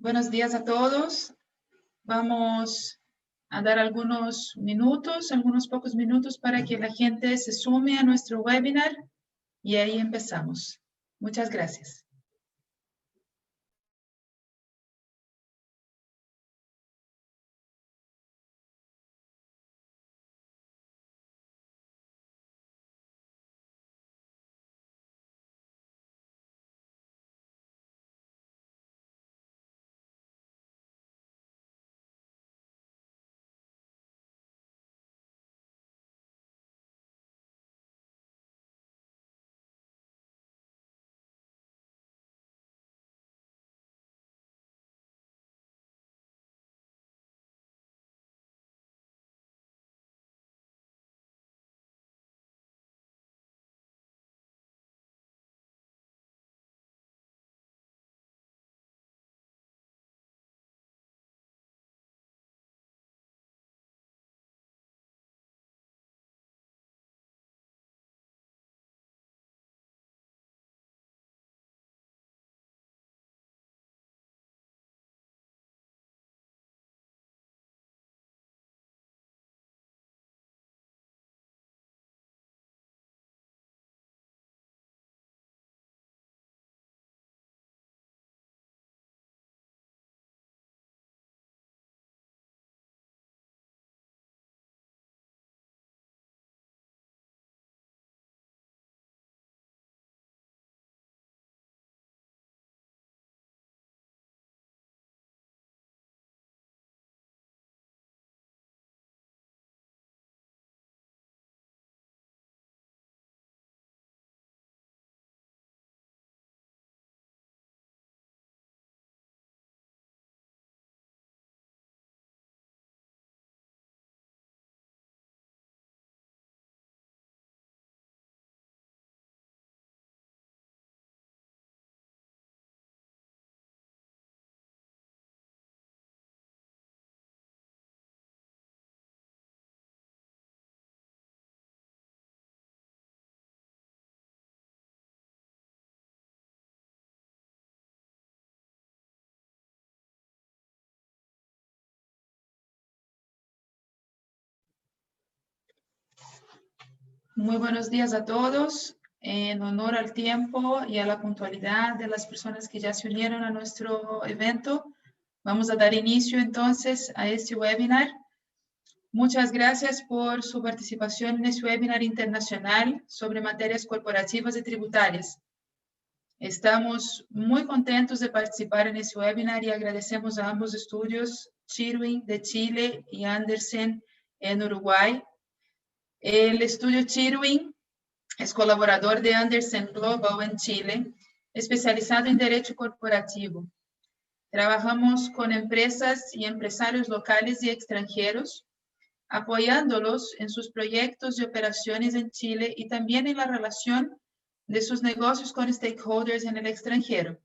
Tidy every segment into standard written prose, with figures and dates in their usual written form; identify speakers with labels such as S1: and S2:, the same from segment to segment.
S1: Buenos días a todos. Vamos a dar algunos pocos minutos para que la gente se sume a nuestro webinar y ahí empezamos. Muchas gracias. Muy buenos días a todos. En honor al tiempo y a la puntualidad de las personas que ya se unieron a nuestro evento, vamos a dar inicio entonces a este webinar. Muchas gracias por su participación en este webinar internacional sobre materias corporativas y tributarias. Estamos muy contentos de participar en este webinar y agradecemos a ambos estudios, Chirwin de Chile y Andersen en Uruguay. El estudio Chirwin es colaborador de Andersen Global en Chile, especializado en Derecho Corporativo. Trabajamos con empresas y empresarios locales y extranjeros, apoyándolos en sus proyectos y operaciones en Chile y también en la relación de sus negocios con stakeholders en el extranjero.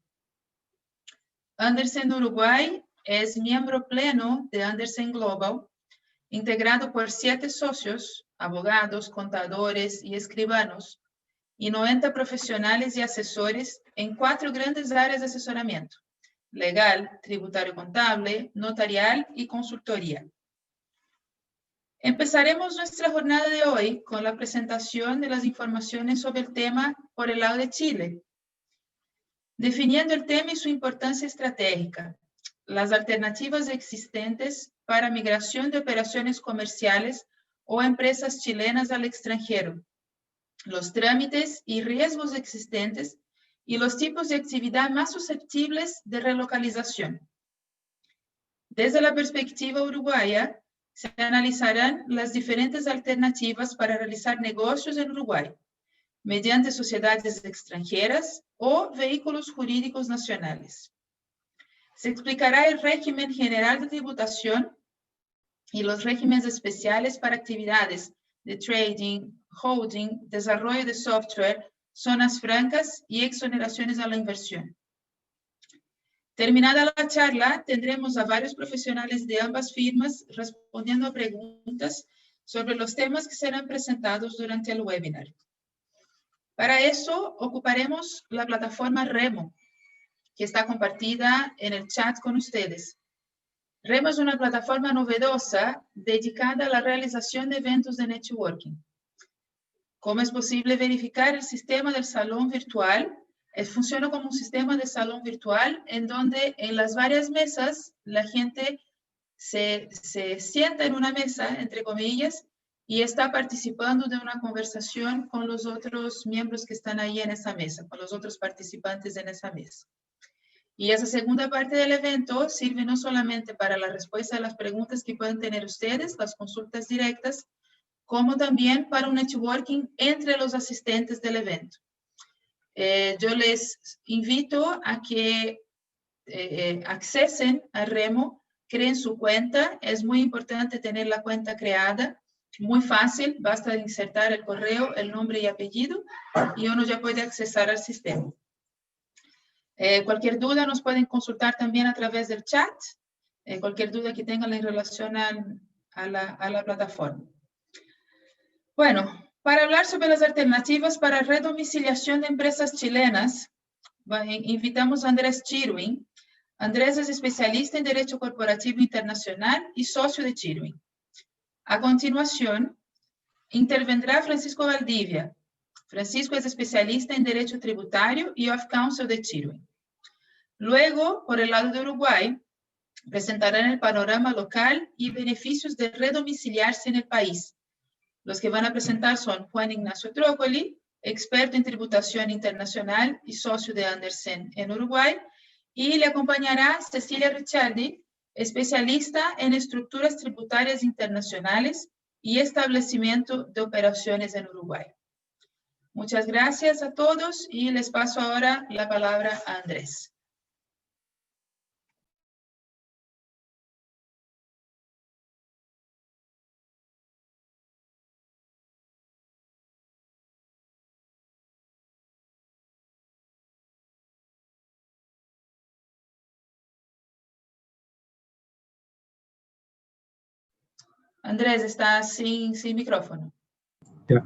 S1: Andersen Uruguay es miembro pleno de Andersen Global, integrado por 7 socios, abogados, contadores y escribanos, y 90 profesionales y asesores en 4 grandes áreas de asesoramiento: legal, tributario contable, notarial y consultoría. Empezaremos nuestra jornada de hoy con la presentación de las informaciones sobre el tema por el lado de Chile, definiendo el tema y su importancia estratégica, las alternativas existentes para migración de operaciones comerciales o empresas chilenas al extranjero, los trámites y riesgos existentes y los tipos de actividad más susceptibles de relocalización. Desde la perspectiva uruguaya, se analizarán las diferentes alternativas para realizar negocios en Uruguay, mediante sociedades extranjeras o vehículos jurídicos nacionales. Se explicará el régimen general de tributación y los regímenes especiales para actividades de trading, holding, desarrollo de software, zonas francas y exoneraciones a la inversión. Terminada la charla, tendremos a varios profesionales de ambas firmas respondiendo a preguntas sobre los temas que serán presentados durante el webinar. Para eso, ocuparemos la plataforma Remo, que está compartida en el chat con ustedes. Remo es una plataforma novedosa dedicada a la realización de eventos de networking. ¿Cómo es posible verificar el sistema del salón virtual? Funciona como un sistema de salón virtual en donde en las varias mesas la gente se sienta en una mesa, entre comillas, y está participando de una conversación con los otros miembros que están ahí en esa mesa, con los otros participantes en esa mesa. Y esa segunda parte del evento sirve no solamente para la respuesta a las preguntas que pueden tener ustedes, las consultas directas, como también para un networking entre los asistentes del evento. Yo les invito a que accesen a Remo, creen su cuenta. Es muy importante tener la cuenta creada, muy fácil, basta insertar el correo, el nombre y apellido, y uno ya puede accesar al sistema. Cualquier duda nos pueden consultar también a través del chat, cualquier duda que tengan en relación a la plataforma. Bueno, para hablar sobre las alternativas para redomiciliación de empresas chilenas, invitamos a Andrés Chirwin. Andrés es especialista en Derecho Corporativo Internacional y socio de Chirwin. A continuación, intervendrá Francisco Valdivia. Francisco es especialista en Derecho Tributario y Off-Counsel de Chirwin. Luego, por el lado de Uruguay, presentarán el panorama local y beneficios de redomiciliarse en el país. Los que van a presentar son Juan Ignacio Trócoli, experto en tributación internacional y socio de Andersen en Uruguay, y le acompañará Cecilia Ricciardi, especialista en estructuras tributarias internacionales y establecimiento de operaciones en Uruguay. Muchas gracias a todos y les paso ahora la palabra a Andrés. Andrés, está sin micrófono.
S2: Ya.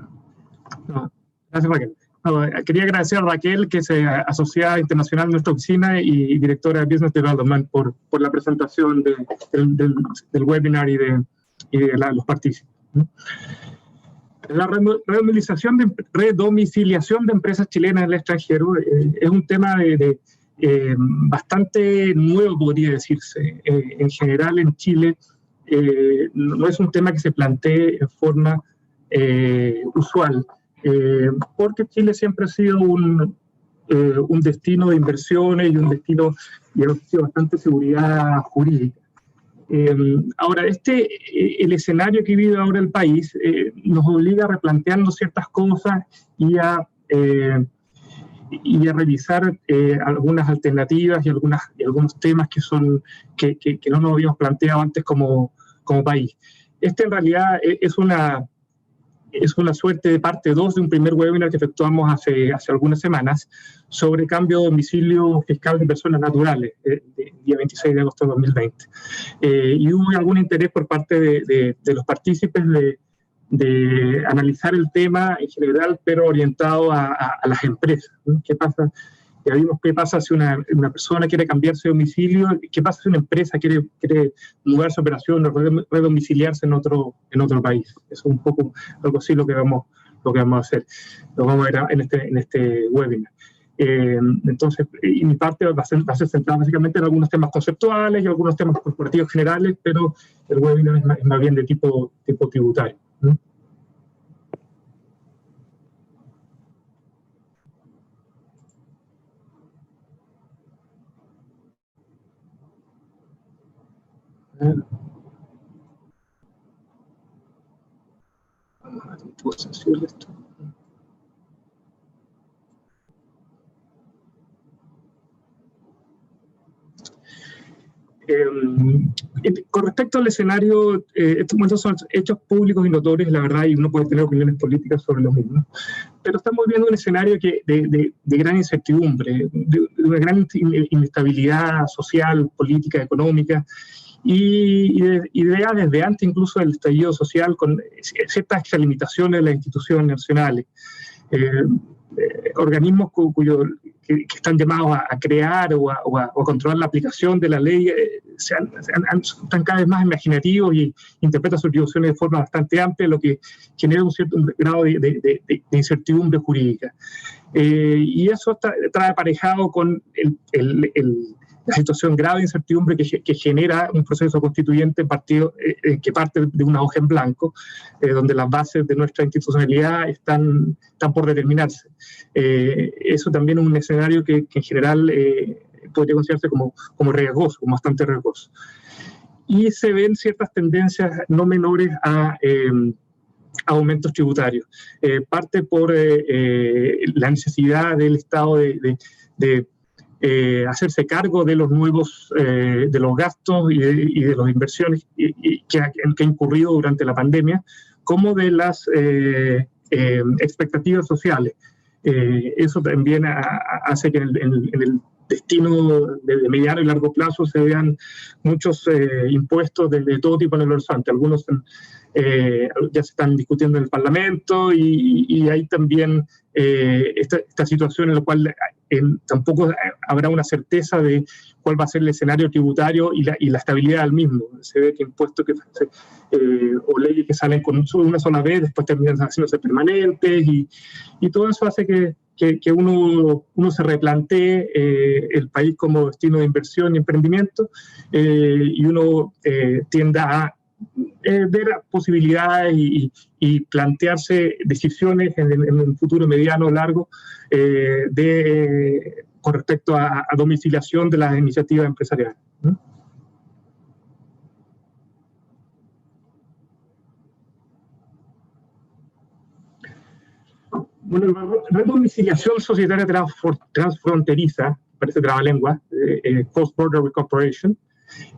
S2: No, gracias, Raquel. No, quería agradecer a Raquel, que es asociada internacional en nuestra oficina y directora de Business Development, por la presentación del webinar y de los partícipes. La redomiciliación de empresas chilenas en el extranjero es un tema bastante nuevo, podría decirse. En general, en Chile, no es un tema que se plantee en forma usual, porque Chile siempre ha sido un destino de inversiones y un destino de bastante seguridad jurídica. Ahora, el escenario que vive ahora el país nos obliga a replantearnos ciertas cosas y a revisar algunas alternativas y algunos temas que no nos habíamos planteado antes como país. En realidad es una suerte de parte 2 de un primer webinar que efectuamos hace algunas semanas sobre cambio de domicilio fiscal de personas naturales, día 26 de agosto de 2020. Y hubo algún interés por parte de los partícipes de analizar el tema en general, pero orientado a las empresas, ¿no? ¿Qué pasa? Ya vimos qué pasa si una persona quiere cambiarse de domicilio, qué pasa si una empresa quiere mudar su operación o redomiciliarse en otro país. Eso es un poco algo así lo que vamos a hacer. Lo vamos a ver en este webinar. Entonces, y mi parte va a ser centrada básicamente en algunos temas conceptuales y algunos temas corporativos generales, pero el webinar es más bien de tipo tributario, ¿no? Vamos a ver un poco sensible esto. Con respecto al escenario, estos momentos son hechos públicos y notorios, la verdad, y uno puede tener opiniones políticas sobre lo mismo. Pero estamos viendo un escenario de gran incertidumbre, de una gran inestabilidad social, política, económica, y desde antes incluso del estallido social, con ciertas limitaciones de las instituciones nacionales. organismos que están llamados a crear o a controlar la aplicación de la ley están cada vez más imaginativos y interpretan sus atribuciones de forma bastante amplia, lo que genera un cierto grado de incertidumbre jurídica. Y eso trae aparejado con la situación grave de incertidumbre que genera un proceso constituyente que parte de una hoja en blanco, donde las bases de nuestra institucionalidad están por determinarse. Eso también es un escenario que en general podría considerarse como riesgoso, como bastante riesgoso. Y se ven ciertas tendencias no menores a aumentos tributarios. Parte por la necesidad del Estado de hacerse cargo de los nuevos, de los gastos y de las inversiones que ha incurrido durante la pandemia, como de las expectativas sociales. Eso también hace que en el destino de mediano y largo plazo se vean muchos impuestos de todo tipo en el horizonte. Algunos ya se están discutiendo en el Parlamento y hay también esta situación en la cual tampoco habrá una certeza de cuál va a ser el escenario tributario y la estabilidad del mismo. Se ve que impuestos o leyes que salen con una sola vez, después terminan haciéndose permanentes y todo eso hace que uno se replantee el país como destino de inversión y emprendimiento y uno tienda a ver posibilidades y plantearse decisiones en un futuro mediano o largo con respecto a domiciliación de las iniciativas empresariales. Bueno, la domiciliación societaria transfronteriza, parece trabalengua, Cross-Border Recorporation,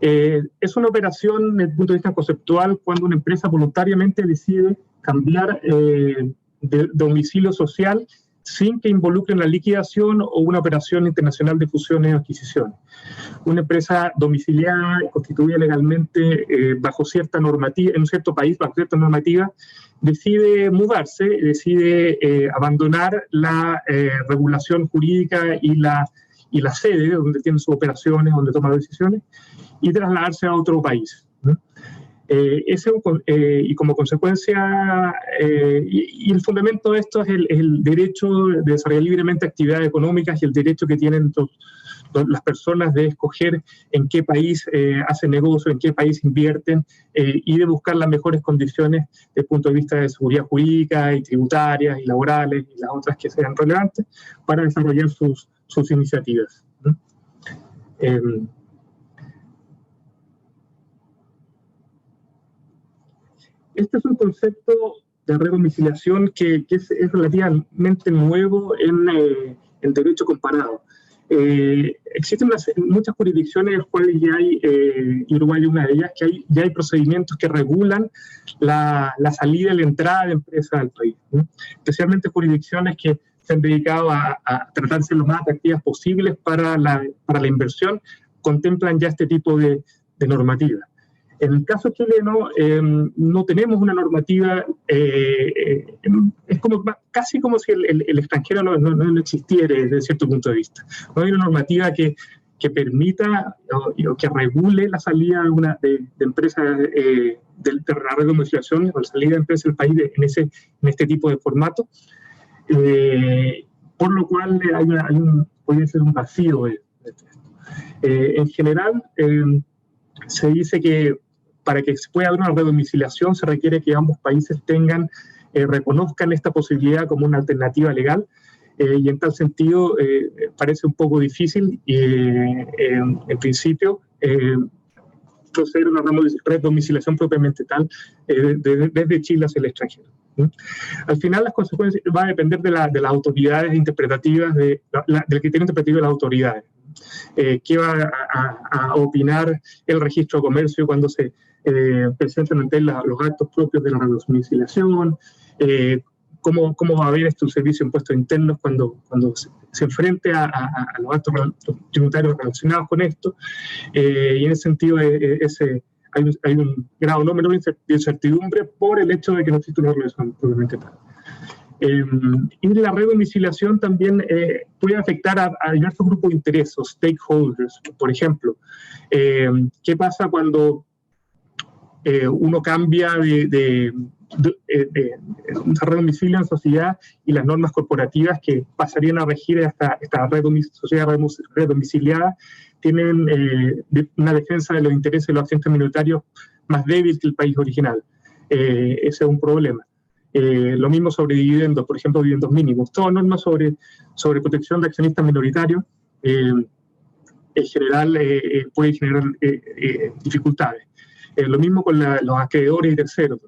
S2: es una operación desde el punto de vista conceptual cuando una empresa voluntariamente decide cambiar de domicilio social sin que involucre la liquidación o una operación internacional de fusiones o adquisiciones. Una empresa domiciliada y constituida legalmente bajo cierta normativa, en un cierto país, bajo cierta normativa, decide mudarse, decide abandonar la regulación jurídica y la sede donde tiene sus operaciones, donde toma decisiones, y trasladarse a otro país, ¿no? Y como consecuencia, y el fundamento de esto es el derecho de desarrollar libremente actividades económicas y el derecho que tienen las personas de escoger en qué país hacen negocio, en qué país invierten y de buscar las mejores condiciones desde el punto de vista de seguridad jurídica y tributarias y laborales y las otras que sean relevantes para desarrollar sus iniciativas, ¿no? Este es un concepto de redomiciliación que es relativamente nuevo en derecho comparado. Existen muchas jurisdicciones en las cuales ya hay, y Uruguay es una de ellas, que ya hay procedimientos que regulan la salida y la entrada de empresas al país, ¿no? Especialmente jurisdicciones que se han dedicado a tratar de ser lo más atractivas posibles para la inversión, contemplan ya este tipo de normativa. En el caso chileno, no tenemos una normativa, es casi como si el extranjero no existiera desde cierto punto de vista. No hay una normativa que permita o que regule la salida de empresas de la redomiciliación o la salida de empresas del país en este tipo de formato, por lo cual puede ser un vacío de esto. En general, se dice que para que se pueda haber una redomiciliación se requiere que ambos países reconozcan esta posibilidad como una alternativa legal, y en tal sentido parece un poco difícil en principio proceder a una redomiciliación propiamente tal desde Chile hacia el extranjero. Al final las consecuencias van a depender de las autoridades interpretativas, del criterio interpretativo de las autoridades. ¿Qué va a opinar el registro de comercio cuando se presentan ante él los actos propios de la redomiciliación? ¿Cómo va a haber el servicio de impuestos internos cuando se enfrente a los actos tributarios relacionados con esto? Y en ese sentido hay un grado no menor de incertidumbre por el hecho de que no existe una regulación propiamente tal. Y la redomiciliación también puede afectar a diversos grupos de interés, o stakeholders, por ejemplo. ¿Qué pasa cuando uno cambia de redomicilio en sociedad y las normas corporativas que pasarían a regir esta sociedad redomiciliada tienen una defensa de los intereses de los accionistas minoritarios más débil que el país original? Ese es un problema. Lo mismo sobre dividendos, por ejemplo, dividendos mínimos. Todas normas sobre protección de accionistas minoritarios en general puede generar dificultades. Lo mismo con los acreedores y terceros,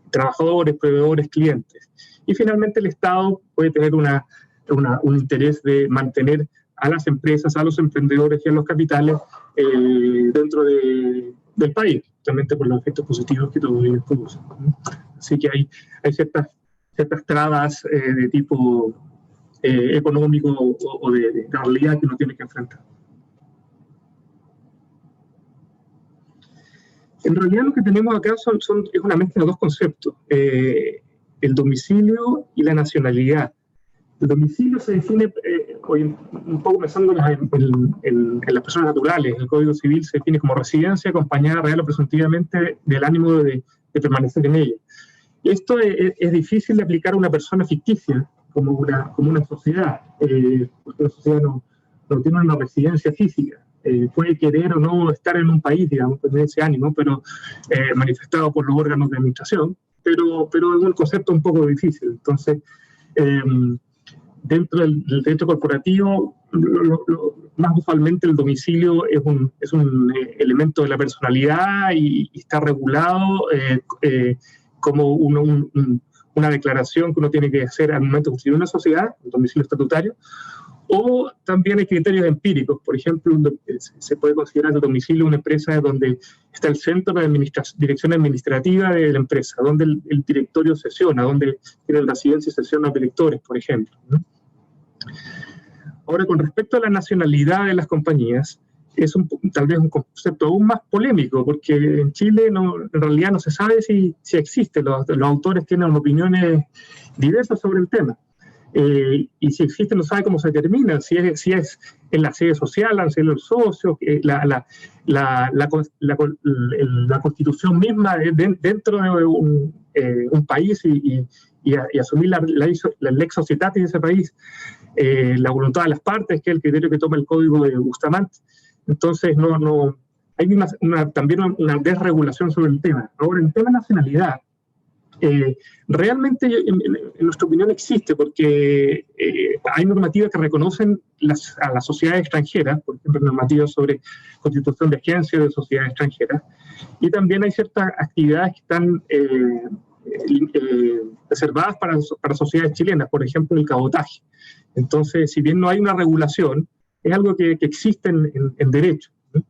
S2: trabajadores, proveedores, clientes. Y finalmente el Estado puede tener un interés de mantener a las empresas, a los emprendedores y a los capitales dentro del país, justamente por los efectos positivos que todo ello produce. Así que hay ciertas trabas de tipo económico o de realidad que uno tiene que enfrentar. En realidad lo que tenemos acá es una mezcla de dos conceptos, el domicilio y la nacionalidad. El domicilio se define, un poco pensando en las personas naturales. En el Código Civil se define como residencia acompañada real o presuntivamente del ánimo de permanecer en ella. Esto es difícil de aplicar a una persona ficticia como una sociedad, porque una sociedad no tiene una residencia física. Puede querer o no estar en un país, digamos, con ese ánimo, pero manifestado por los órganos de administración, pero es un concepto un poco difícil. Entonces, dentro del derecho corporativo, más usualmente el domicilio es un elemento de la personalidad y está regulado como una declaración que uno tiene que hacer al momento de constituir una sociedad, un domicilio estatutario. O también hay criterios empíricos. Por ejemplo, se puede considerar el domicilio una empresa donde está el centro de dirección administrativa de la empresa, donde el directorio sesiona, donde tiene la residencia y sesiona directores, por ejemplo, ¿no? Ahora, con respecto a la nacionalidad de las compañías, es tal vez un concepto aún más polémico, porque en Chile en realidad no se sabe si existe. Los autores tienen opiniones diversas sobre el tema. Y si existe no sabe cómo se determina, si es en la sede social, en los socios, la constitución misma dentro de un país y asumir la lex societatis de ese país, la voluntad de las partes, que es el criterio que toma el Código de Bustamante. Entonces hay también una desregulación sobre el tema. Ahora, en el tema de nacionalidad, realmente en nuestra opinión existe, porque hay normativas que reconocen a las sociedades extranjeras, por ejemplo normativas sobre constitución de agencias de sociedades extranjeras, y también hay ciertas actividades que están reservadas para sociedades chilenas, por ejemplo el cabotaje. Entonces, si bien no hay una regulación, es algo que existe en derecho, ¿no?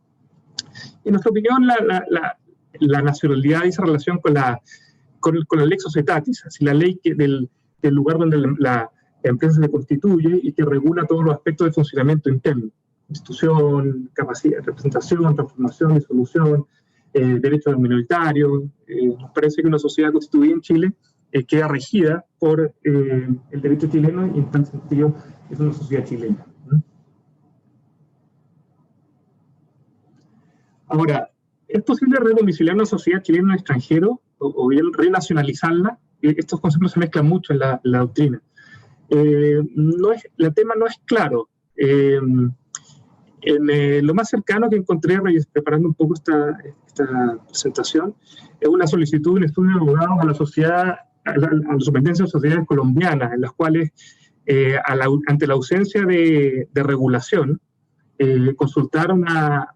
S2: En nuestra opinión, la nacionalidad dice relación con la lex societatis, así la ley del lugar donde la empresa se constituye y que regula todos los aspectos de funcionamiento interno: institución, capacidad, representación, transformación, disolución, derechos minoritarios. Nos parece que una sociedad constituida en Chile queda regida por el derecho chileno, y en tal sentido es una sociedad chilena, ¿no? Ahora, ¿es posible redomiciliar una sociedad chilena en el extranjero o bien renacionalizarla? Estos conceptos se mezclan mucho en la doctrina. El tema no es claro. Lo más cercano que encontré preparando un poco esta presentación es una solicitud de un estudio de abogados a la Superintendencia de Sociedades Colombianas, en las cuales, ante la ausencia de regulación, consultaron a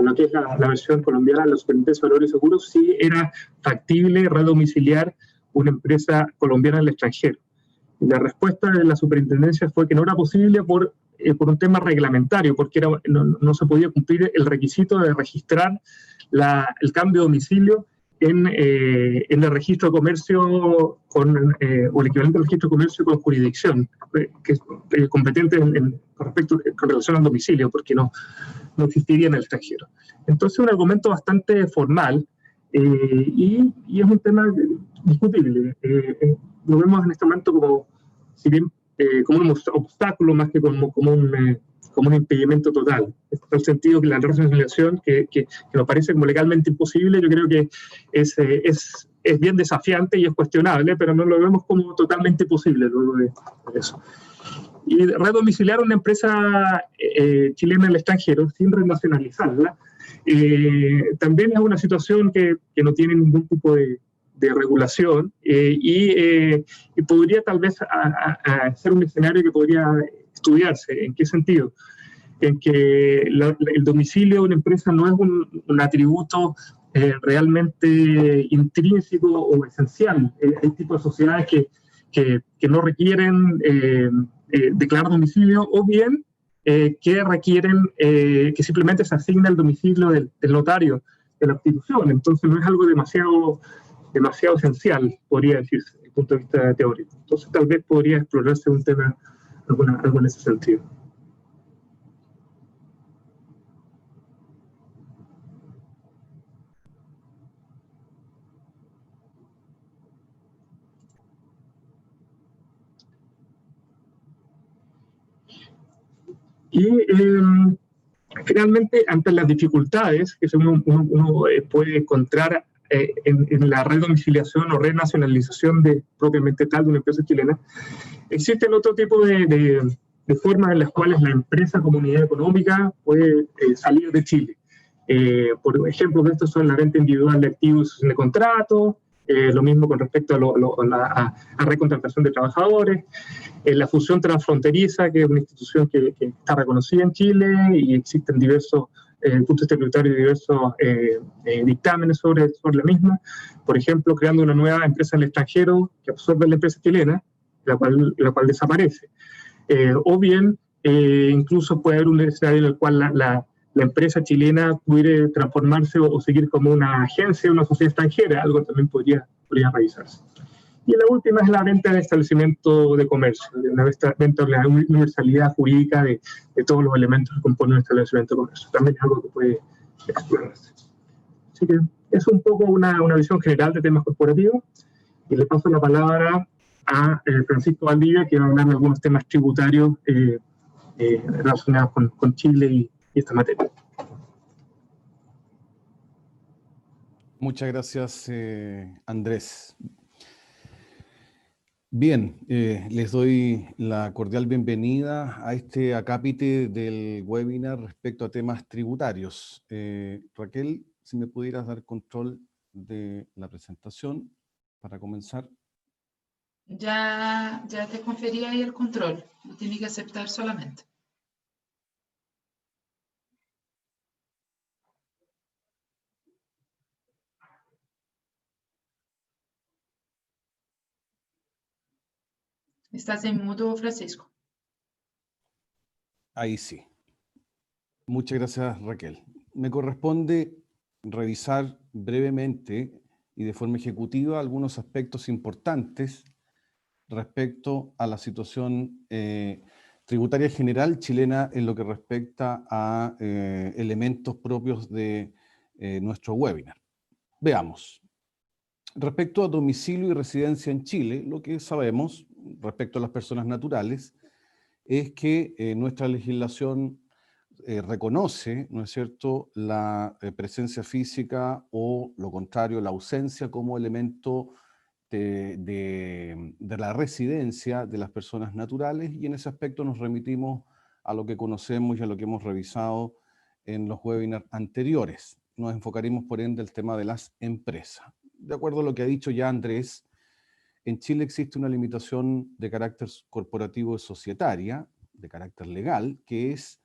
S2: lo que es la versión colombiana de la Superintendencia de Valores y Seguros si era factible redomiciliar una empresa colombiana en el extranjero. La respuesta de la superintendencia fue que no era posible por un tema reglamentario, porque no se podía cumplir el requisito de registrar el cambio de domicilio en el registro de comercio o el equivalente al registro de comercio con jurisdicción, que es competente con relación al domicilio, porque no existiría en el extranjero. Entonces, un argumento bastante formal, y es un tema discutible. lo vemos en este momento como, si bien, como un obstáculo más que como un impedimento total. En el sentido que la racionalización, que nos parece como legalmente imposible, yo creo que es bien desafiante y es cuestionable, pero no lo vemos como totalmente posible luego de eso. Y redomiciliar una empresa chilena en el extranjero sin renacionalizarla también es una situación que no tiene ningún tipo de regulación y podría tal vez ser un escenario que podría estudiarse. ¿En qué sentido? En que el domicilio de una empresa no es un atributo realmente intrínseco o esencial. Hay tipos de sociedades que no requieren declarar domicilio o bien que requieren que simplemente se asigne el domicilio del notario de la institución. Entonces no es algo demasiado esencial, podría decirse, desde el punto de vista teórico. Entonces tal vez podría explorarse un tema, algo en ese sentido. Y finalmente, ante las dificultades que uno puede encontrar en la redomiciliación o renacionalización propiamente tal de una empresa chilena, existen otro tipo de formas en las cuales la empresa como unidad económica puede salir de Chile. Por ejemplo, estos son la venta individual de activos de contrato, lo mismo con respecto a recontratación de trabajadores, la fusión transfronteriza, que es una institución que está reconocida en Chile y existen diversos puntos tributarios y diversos dictámenes sobre la misma. Por ejemplo, creando una nueva empresa en el extranjero que absorbe la empresa chilena, la cual desaparece. O bien, incluso puede haber un escenario en el cual la empresa chilena pudiera transformarse o seguir como una agencia, una sociedad extranjera, algo también podría revisarse. Y la última es la venta de establecimiento de comercio, una venta de la universalidad jurídica de todos los elementos que componen un establecimiento de comercio. También es algo que puede explorarse. Así que es un poco una visión general de temas corporativos. Y le paso la palabra a Francisco Valdivia, que va a hablar de algunos temas tributarios relacionados con Chile y esta materia.
S3: Muchas gracias, Andrés. Bien, les doy la cordial bienvenida a este acápite del webinar respecto a temas tributarios. Raquel, si me pudieras dar control de la presentación para comenzar.
S1: Ya te conferí ahí el control, lo tienes que aceptar solamente. Estás en mudo, Francisco.
S3: Ahí sí. Muchas gracias, Raquel. Me corresponde revisar brevemente y de forma ejecutiva algunos aspectos importantes respecto a la situación tributaria general chilena en lo que respecta a elementos propios de nuestro webinar. Veamos. Respecto a domicilio y residencia en Chile, lo que sabemos respecto a las personas naturales es que nuestra legislación reconoce, ¿no es cierto?, la presencia física o, lo contrario, la ausencia como elemento de la residencia de las personas naturales, y en ese aspecto nos remitimos a lo que conocemos y a lo que hemos revisado en los webinars anteriores. Nos enfocaremos, por ende, el tema de las empresas. De acuerdo a lo que ha dicho ya Andrés, en Chile existe una limitación de carácter corporativo y societaria, de carácter legal, que es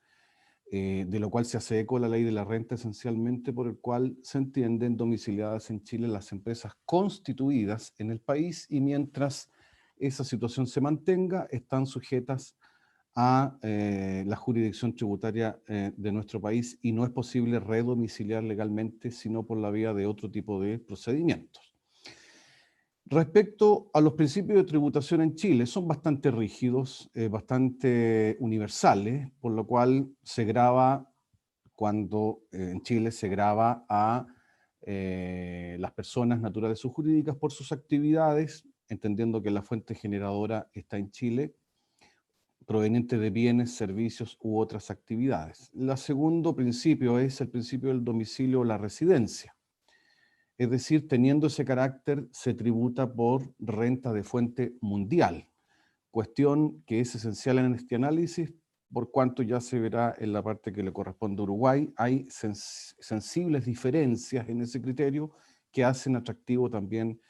S3: de lo cual se hace eco la ley de la renta esencialmente, por el cual se entienden domiciliadas en Chile las empresas constituidas en el país, y mientras esa situación se mantenga, están sujetas a la jurisdicción tributaria de nuestro país, y no es posible redomiciliar legalmente sino por la vía de otro tipo de procedimientos. Respecto a los principios de tributación en Chile, son bastante rígidos, bastante universales, por lo cual se grava, cuando en Chile se grava a las personas naturales o jurídicas por sus actividades entendiendo que la fuente generadora está en Chile, proveniente de bienes, servicios u otras actividades. El segundo principio es el principio del domicilio o la residencia. Es decir, teniendo ese carácter, se tributa por renta de fuente mundial, cuestión que es esencial en este análisis, por cuanto ya se verá en la parte que le corresponde a Uruguay, hay sensibles diferencias en ese criterio que hacen atractivo también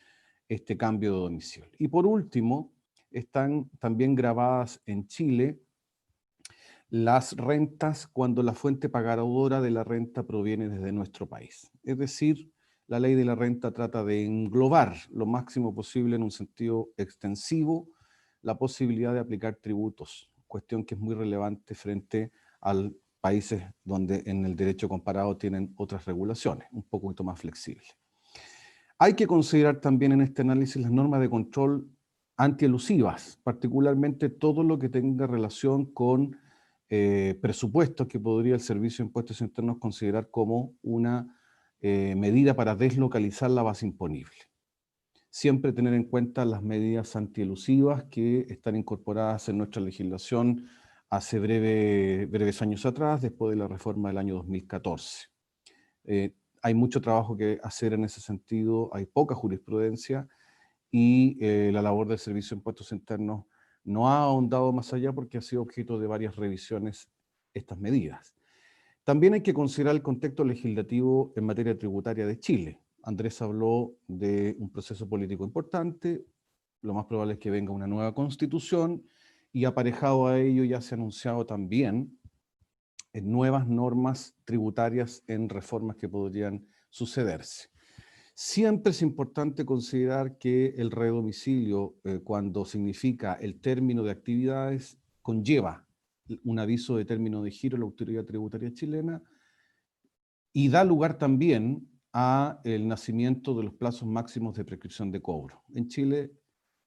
S3: este cambio de domicilio. Y por último, están también grabadas en Chile las rentas cuando la fuente pagadora de la renta proviene desde nuestro país. Es decir, la ley de la renta trata de englobar lo máximo posible en un sentido extensivo la posibilidad de aplicar tributos, cuestión que es muy relevante frente a países donde en el derecho comparado tienen otras regulaciones, un poquito más flexibles. Hay que considerar también en este análisis las normas de control antielusivas, particularmente todo lo que tenga relación con presupuestos que podría el Servicio de Impuestos Internos considerar como una medida para deslocalizar la base imponible. Siempre tener en cuenta las medidas antielusivas que están incorporadas en nuestra legislación hace breves años atrás, después de la reforma del año 2014. Hay mucho trabajo que hacer en ese sentido, hay poca jurisprudencia y la labor del Servicio de Impuestos Internos no ha ahondado más allá porque ha sido objeto de varias revisiones estas medidas. También hay que considerar el contexto legislativo en materia tributaria de Chile. Andrés habló de un proceso político importante, lo más probable es que venga una nueva constitución y aparejado a ello ya se ha anunciado también nuevas normas tributarias en reformas que podrían sucederse. Siempre es importante considerar que el redomicilio, cuando significa el término de actividades, conlleva un aviso de término de giro a la autoridad tributaria chilena y da lugar también a el nacimiento de los plazos máximos de prescripción de cobro. En Chile,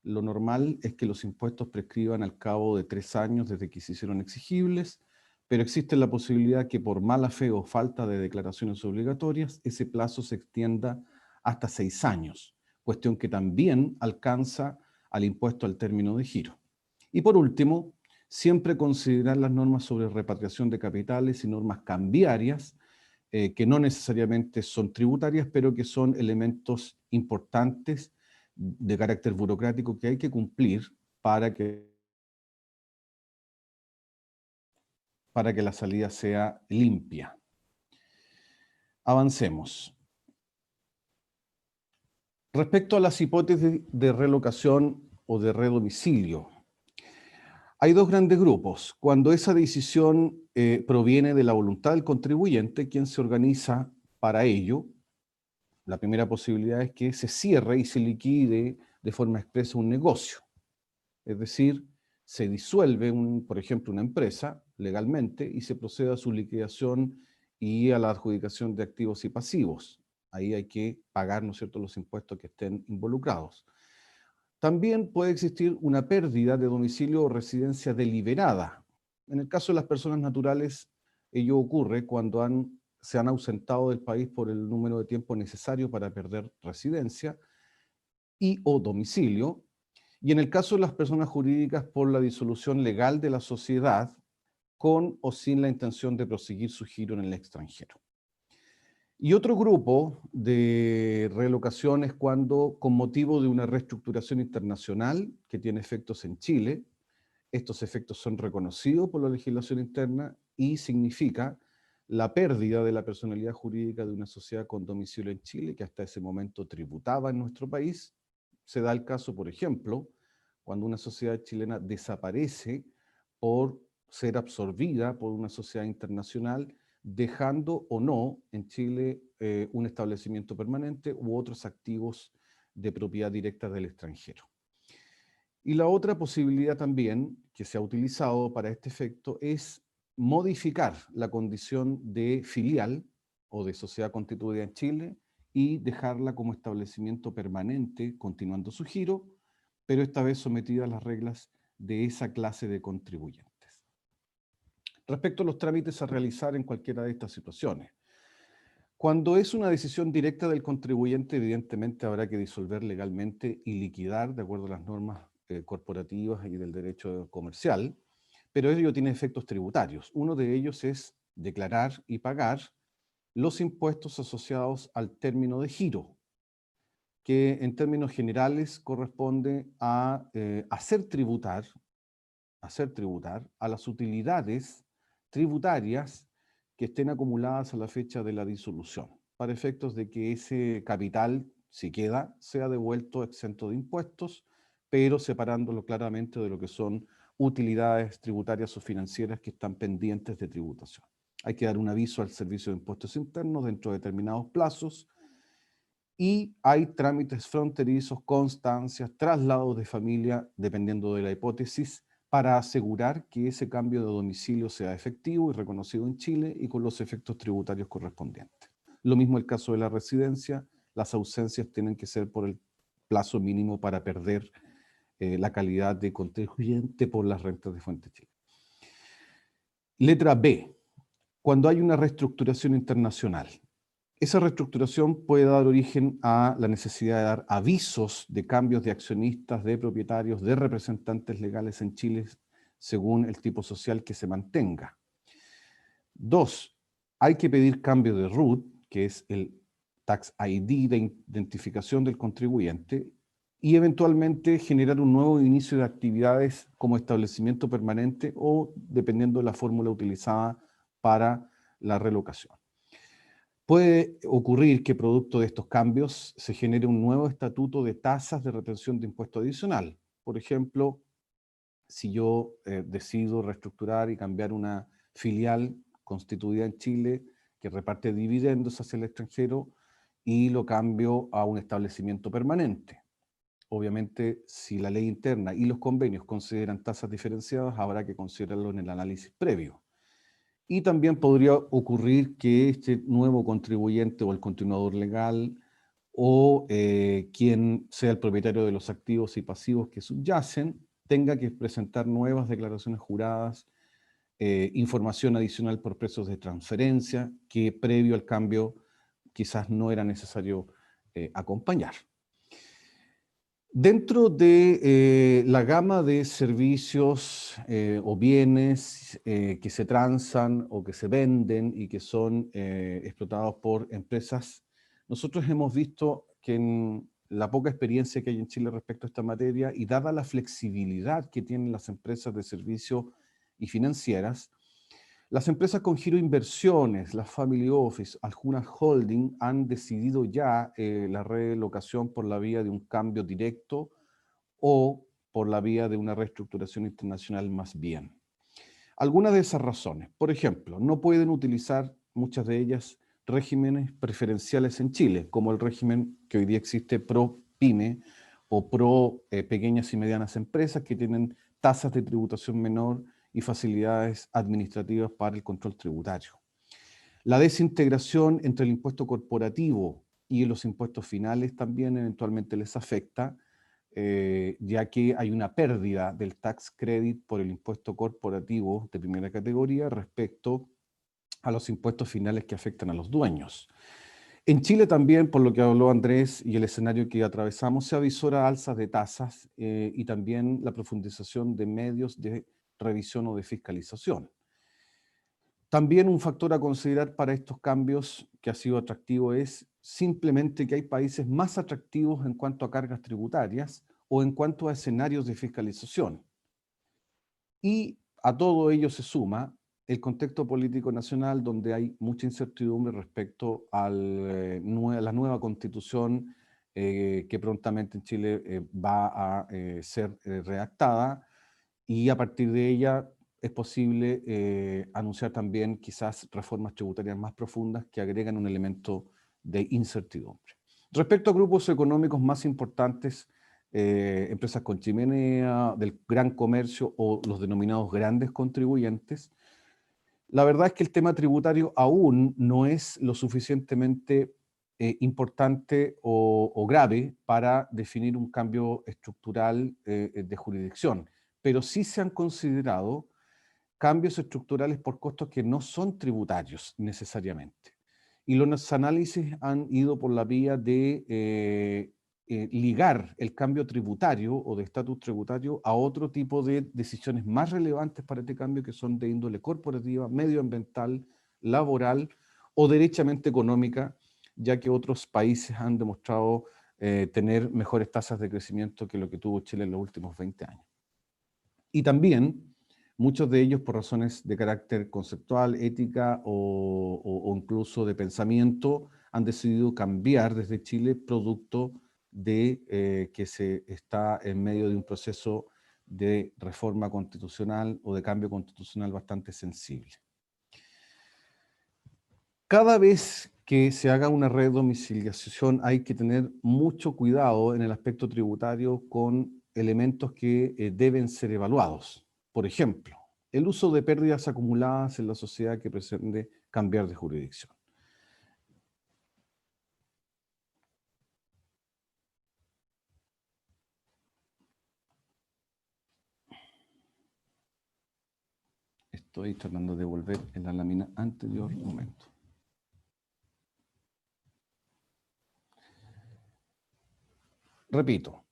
S3: lo normal es que los impuestos prescriban al cabo de 3 años desde que se hicieron exigibles, pero existe la posibilidad que por mala fe o falta de declaraciones obligatorias, ese plazo se extienda hasta 6 años, cuestión que también alcanza al impuesto al término de giro. Y por último, siempre considerar las normas sobre repatriación de capitales y normas cambiarias, que no necesariamente son tributarias, pero que son elementos importantes de carácter burocrático que hay que cumplir para que la salida sea limpia. Avancemos. Respecto a las hipótesis de relocación o de redomicilio, hay dos grandes grupos. Cuando esa decisión proviene de la voluntad del contribuyente, quien se organiza para ello, la primera posibilidad es que se cierre y se liquide de forma expresa un negocio. Es decir, se disuelve, por ejemplo, una empresa legalmente y se procede a su liquidación y a la adjudicación de activos y pasivos. Ahí hay que pagar, ¿no es cierto?, los impuestos que estén involucrados. También puede existir una pérdida de domicilio o residencia deliberada. En el caso de las personas naturales, ello ocurre cuando se han ausentado del país por el número de tiempo necesario para perder residencia y o domicilio, y en el caso de las personas jurídicas por la disolución legal de la sociedad, con o sin la intención de proseguir su giro en el extranjero. Y otro grupo de relocación es cuando, con motivo de una reestructuración internacional que tiene efectos en Chile, estos efectos son reconocidos por la legislación interna y significa la pérdida de la personalidad jurídica de una sociedad con domicilio en Chile que hasta ese momento tributaba en nuestro país. Se da el caso, por ejemplo, cuando una sociedad chilena desaparece por ser absorbida por una sociedad internacional, dejando o no en Chile un establecimiento permanente u otros activos de propiedad directa del extranjero. Y la otra posibilidad también que se ha utilizado para este efecto es modificar la condición de filial o de sociedad constituida en Chile y dejarla como establecimiento permanente, continuando su giro, pero esta vez sometida a las reglas de esa clase de contribuyentes. Respecto a los trámites a realizar en cualquiera de estas situaciones, Cuando es una decisión directa del contribuyente, evidentemente habrá que disolver legalmente y liquidar de acuerdo a las normas corporativas y del derecho comercial, pero ello tiene efectos tributarios. Uno de ellos es declarar y pagar los impuestos asociados al término de giro, que en términos generales corresponde a hacer tributar a las utilidades tributarias que estén acumuladas a la fecha de la disolución, para efectos de que ese capital, si queda, sea devuelto exento de impuestos, pero separándolo claramente de lo que son utilidades tributarias o financieras que están pendientes de tributación. Hay que dar un aviso al Servicio de Impuestos Internos dentro de determinados plazos y hay trámites fronterizos, constancias, traslados de familia, dependiendo de la hipótesis, para asegurar que ese cambio de domicilio sea efectivo y reconocido en Chile y con los efectos tributarios correspondientes. Lo mismo el caso de la residencia, las ausencias tienen que ser por el plazo mínimo para perder la calidad de contribuyente por las rentas de Fuente Chile. Letra B, cuando hay una reestructuración internacional. Esa reestructuración puede dar origen a la necesidad de dar avisos de cambios de accionistas, de propietarios, de representantes legales en Chile, según el tipo social que se mantenga. 2, hay que pedir cambio de RUT, que es el Tax ID de identificación del contribuyente, y eventualmente generar un nuevo inicio de actividades como establecimiento permanente o dependiendo de la fórmula utilizada para la relocación. Puede ocurrir que producto de estos cambios se genere un nuevo estatuto de tasas de retención de impuesto adicional. Por ejemplo, si yo decido reestructurar y cambiar una filial constituida en Chile que reparte dividendos hacia el extranjero y lo cambio a un establecimiento permanente. Obviamente, si la ley interna y los convenios consideran tasas diferenciadas, habrá que considerarlo en el análisis previo. Y también podría ocurrir que este nuevo contribuyente o el continuador legal o quien sea el propietario de los activos y pasivos que subyacen tenga que presentar nuevas declaraciones juradas, información adicional por precios de transferencia que previo al cambio quizás no era necesario acompañar. Dentro de la gama de servicios o bienes que se transan o que se venden y que son explotados por empresas, nosotros hemos visto que en la poca experiencia que hay en Chile respecto a esta materia y dada la flexibilidad que tienen las empresas de servicio y financieras, las empresas con giro inversiones, las family office, algunas holding han decidido ya la relocación por la vía de un cambio directo o por la vía de una reestructuración internacional más bien. Algunas de esas razones, por ejemplo, no pueden utilizar muchas de ellas regímenes preferenciales en Chile, como el régimen que hoy día existe pro pyme o pro pequeñas y medianas empresas que tienen tasas de tributación menor y facilidades administrativas para el control tributario. La desintegración entre el impuesto corporativo y los impuestos finales también eventualmente les afecta, ya que hay una pérdida del tax credit por el impuesto corporativo de primera categoría respecto a los impuestos finales que afectan a los dueños. En Chile también, por lo que habló Andrés y el escenario que atravesamos, se avisora alzas de tasas y también la profundización de medios de revisión o de fiscalización. También un factor a considerar para estos cambios que ha sido atractivo es simplemente que hay países más atractivos en cuanto a cargas tributarias o en cuanto a escenarios de fiscalización. Y a todo ello se suma el contexto político nacional donde hay mucha incertidumbre respecto a la nueva constitución que prontamente en Chile va a ser redactada y a partir de ella es posible anunciar también quizás reformas tributarias más profundas que agregan un elemento de incertidumbre. Respecto a grupos económicos más importantes, empresas con chimenea, del gran comercio o los denominados grandes contribuyentes, la verdad es que el tema tributario aún no es lo suficientemente importante o grave para definir un cambio estructural de jurisdicción, pero sí se han considerado cambios estructurales por costos que no son tributarios necesariamente. Y los análisis han ido por la vía de ligar el cambio tributario o de estatus tributario a otro tipo de decisiones más relevantes para este cambio, que son de índole corporativa, medioambiental, laboral o derechamente económica, ya que otros países han demostrado tener mejores tasas de crecimiento que lo que tuvo Chile en los últimos 20 años. Y también muchos de ellos por razones de carácter conceptual, ética o incluso de pensamiento, han decidido cambiar desde Chile producto de que se está en medio de un proceso de reforma constitucional o de cambio constitucional bastante sensible. Cada vez que se haga una redomiciliación hay que tener mucho cuidado en el aspecto tributario con elementos que deben ser evaluados. Por ejemplo, el uso de pérdidas acumuladas en la sociedad que pretende cambiar de jurisdicción. Estoy tratando de volver en la lámina anterior un momento. Repito,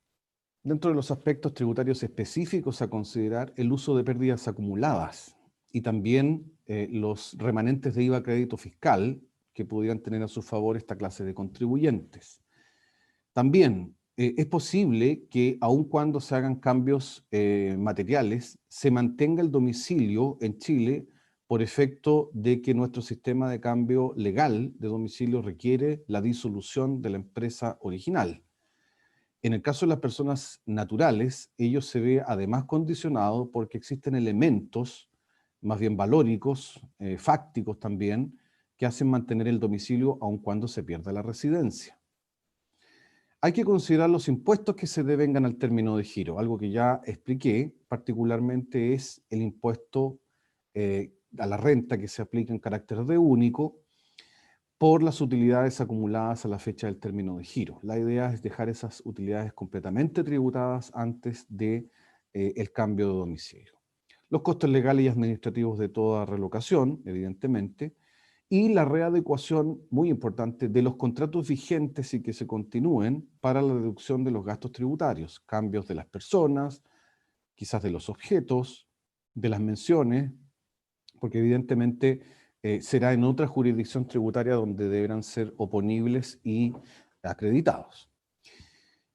S3: dentro de los aspectos tributarios específicos a considerar el uso de pérdidas acumuladas y también los remanentes de IVA crédito fiscal que pudieran tener a su favor esta clase de contribuyentes. También es posible que aun cuando se hagan cambios materiales, se mantenga el domicilio en Chile por efecto de que nuestro sistema de cambio legal de domicilio requiere la disolución de la empresa original. En el caso de las personas naturales, ello se ve además condicionado porque existen elementos, más bien valóricos, fácticos también, que hacen mantener el domicilio aun cuando se pierda la residencia. Hay que considerar los impuestos que se devengan al término de giro. Algo que ya expliqué, particularmente es el impuesto a la renta que se aplica en carácter de único, por las utilidades acumuladas a la fecha del término de giro. La idea es dejar esas utilidades completamente tributadas antes de el cambio de domicilio. Los costos legales y administrativos de toda relocación, evidentemente, y la readecuación, muy importante, de los contratos vigentes y que se continúen para la reducción de los gastos tributarios, cambios de las personas, quizás de los objetos, de las menciones, porque evidentemente será en otra jurisdicción tributaria donde deberán ser oponibles y acreditados.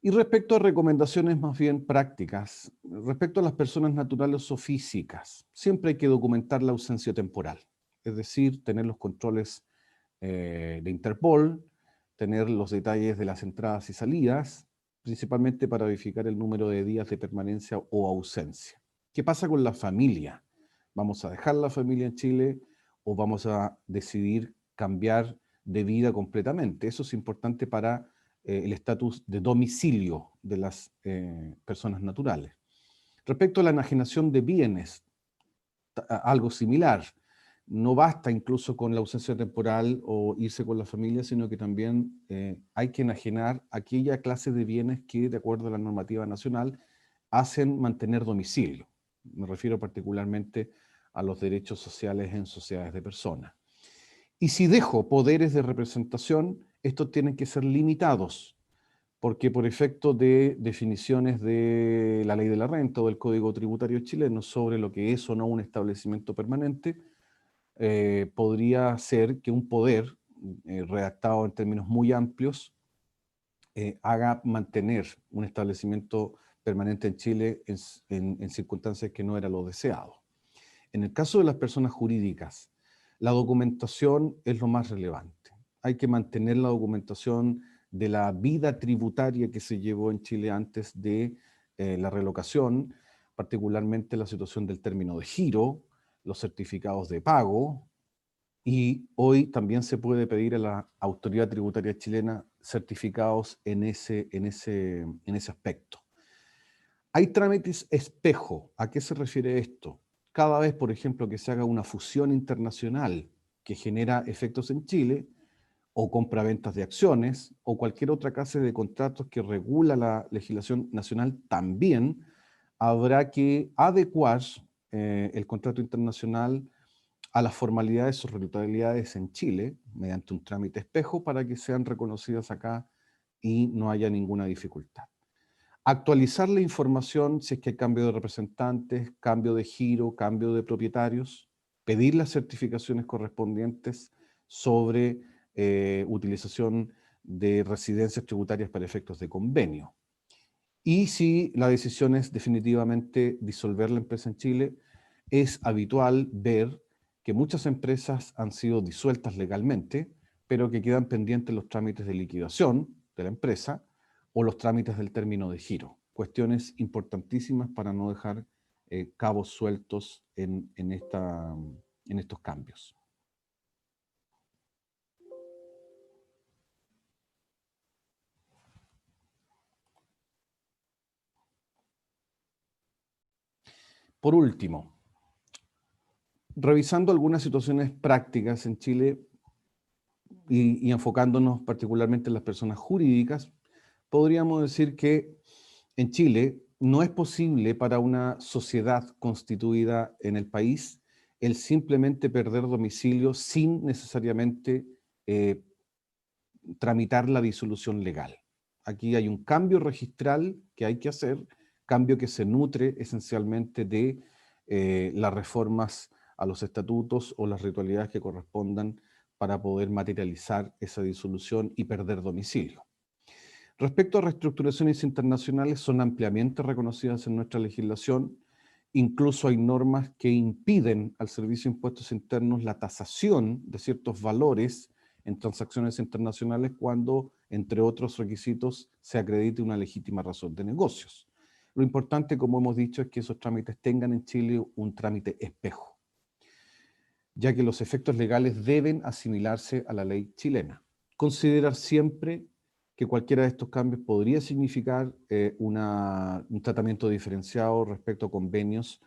S3: Y respecto a recomendaciones más bien prácticas, respecto a las personas naturales o físicas, siempre hay que documentar la ausencia temporal, es decir, tener los controles de Interpol, tener los detalles de las entradas y salidas, principalmente para verificar el número de días de permanencia o ausencia. ¿Qué pasa con la familia? ¿Vamos a dejar la familia en Chile o vamos a decidir cambiar de vida completamente? Eso es importante para el estatus de domicilio de las personas naturales. Respecto a la enajenación de bienes, algo similar. No basta incluso con la ausencia temporal o irse con la familia, sino que también hay que enajenar aquella clase de bienes que, de acuerdo a la normativa nacional, hacen mantener domicilio. Me refiero particularmente a los derechos sociales en sociedades de personas. Y si dejo poderes de representación, estos tienen que ser limitados, porque por efecto de definiciones de la ley de la renta o del Código Tributario chileno sobre lo que es o no un establecimiento permanente, podría ser que un poder redactado en términos muy amplios haga mantener un establecimiento permanente en Chile en circunstancias que no era lo deseado. En el caso de las personas jurídicas, la documentación es lo más relevante. Hay que mantener la documentación de la vida tributaria que se llevó en Chile antes de la relocación, particularmente la situación del término de giro, los certificados de pago, y hoy también se puede pedir a la autoridad tributaria chilena certificados en ese aspecto. Hay trámites espejo. ¿A qué se refiere esto? Cada vez, por ejemplo, que se haga una fusión internacional que genera efectos en Chile, o compraventas de acciones, o cualquier otra clase de contratos que regula la legislación nacional, también habrá que adecuar el contrato internacional a las formalidades o regularidades en Chile mediante un trámite espejo para que sean reconocidas acá y no haya ninguna dificultad. Actualizar la información si es que hay cambio de representantes, cambio de giro, cambio de propietarios, pedir las certificaciones correspondientes sobre utilización de residencias tributarias para efectos de convenio. Y si la decisión es definitivamente disolver la empresa en Chile, es habitual ver que muchas empresas han sido disueltas legalmente, pero que quedan pendientes los trámites de liquidación de la empresa o los trámites del término de giro. Cuestiones importantísimas para no dejar cabos sueltos en estos cambios. Por último, revisando algunas situaciones prácticas en Chile y enfocándonos particularmente en las personas jurídicas, podríamos decir que en Chile no es posible para una sociedad constituida en el país el simplemente perder domicilio sin necesariamente tramitar la disolución legal. Aquí hay un cambio registral que hay que hacer, cambio que se nutre esencialmente de las reformas a los estatutos o las ritualidades que correspondan para poder materializar esa disolución y perder domicilio. Respecto a reestructuraciones internacionales, son ampliamente reconocidas en nuestra legislación. Incluso hay normas que impiden al Servicio de Impuestos Internos la tasación de ciertos valores en transacciones internacionales cuando, entre otros requisitos, se acredite una legítima razón de negocios. Lo importante, como hemos dicho, es que esos trámites tengan en Chile un trámite espejo, ya que los efectos legales deben asimilarse a la ley chilena. Considerar siempre que cualquiera de estos cambios podría significar un tratamiento diferenciado respecto a convenios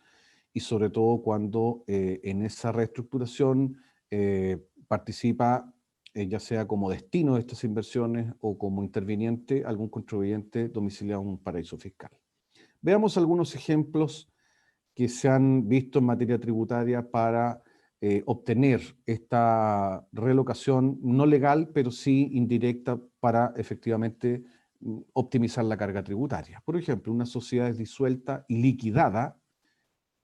S3: y sobre todo cuando en esa reestructuración participa ya sea como destino de estas inversiones o como interviniente algún contribuyente domiciliado en un paraíso fiscal. Veamos algunos ejemplos que se han visto en materia tributaria para obtener esta relocación no legal, pero sí indirecta para efectivamente optimizar la carga tributaria. Por ejemplo, una sociedad es disuelta y liquidada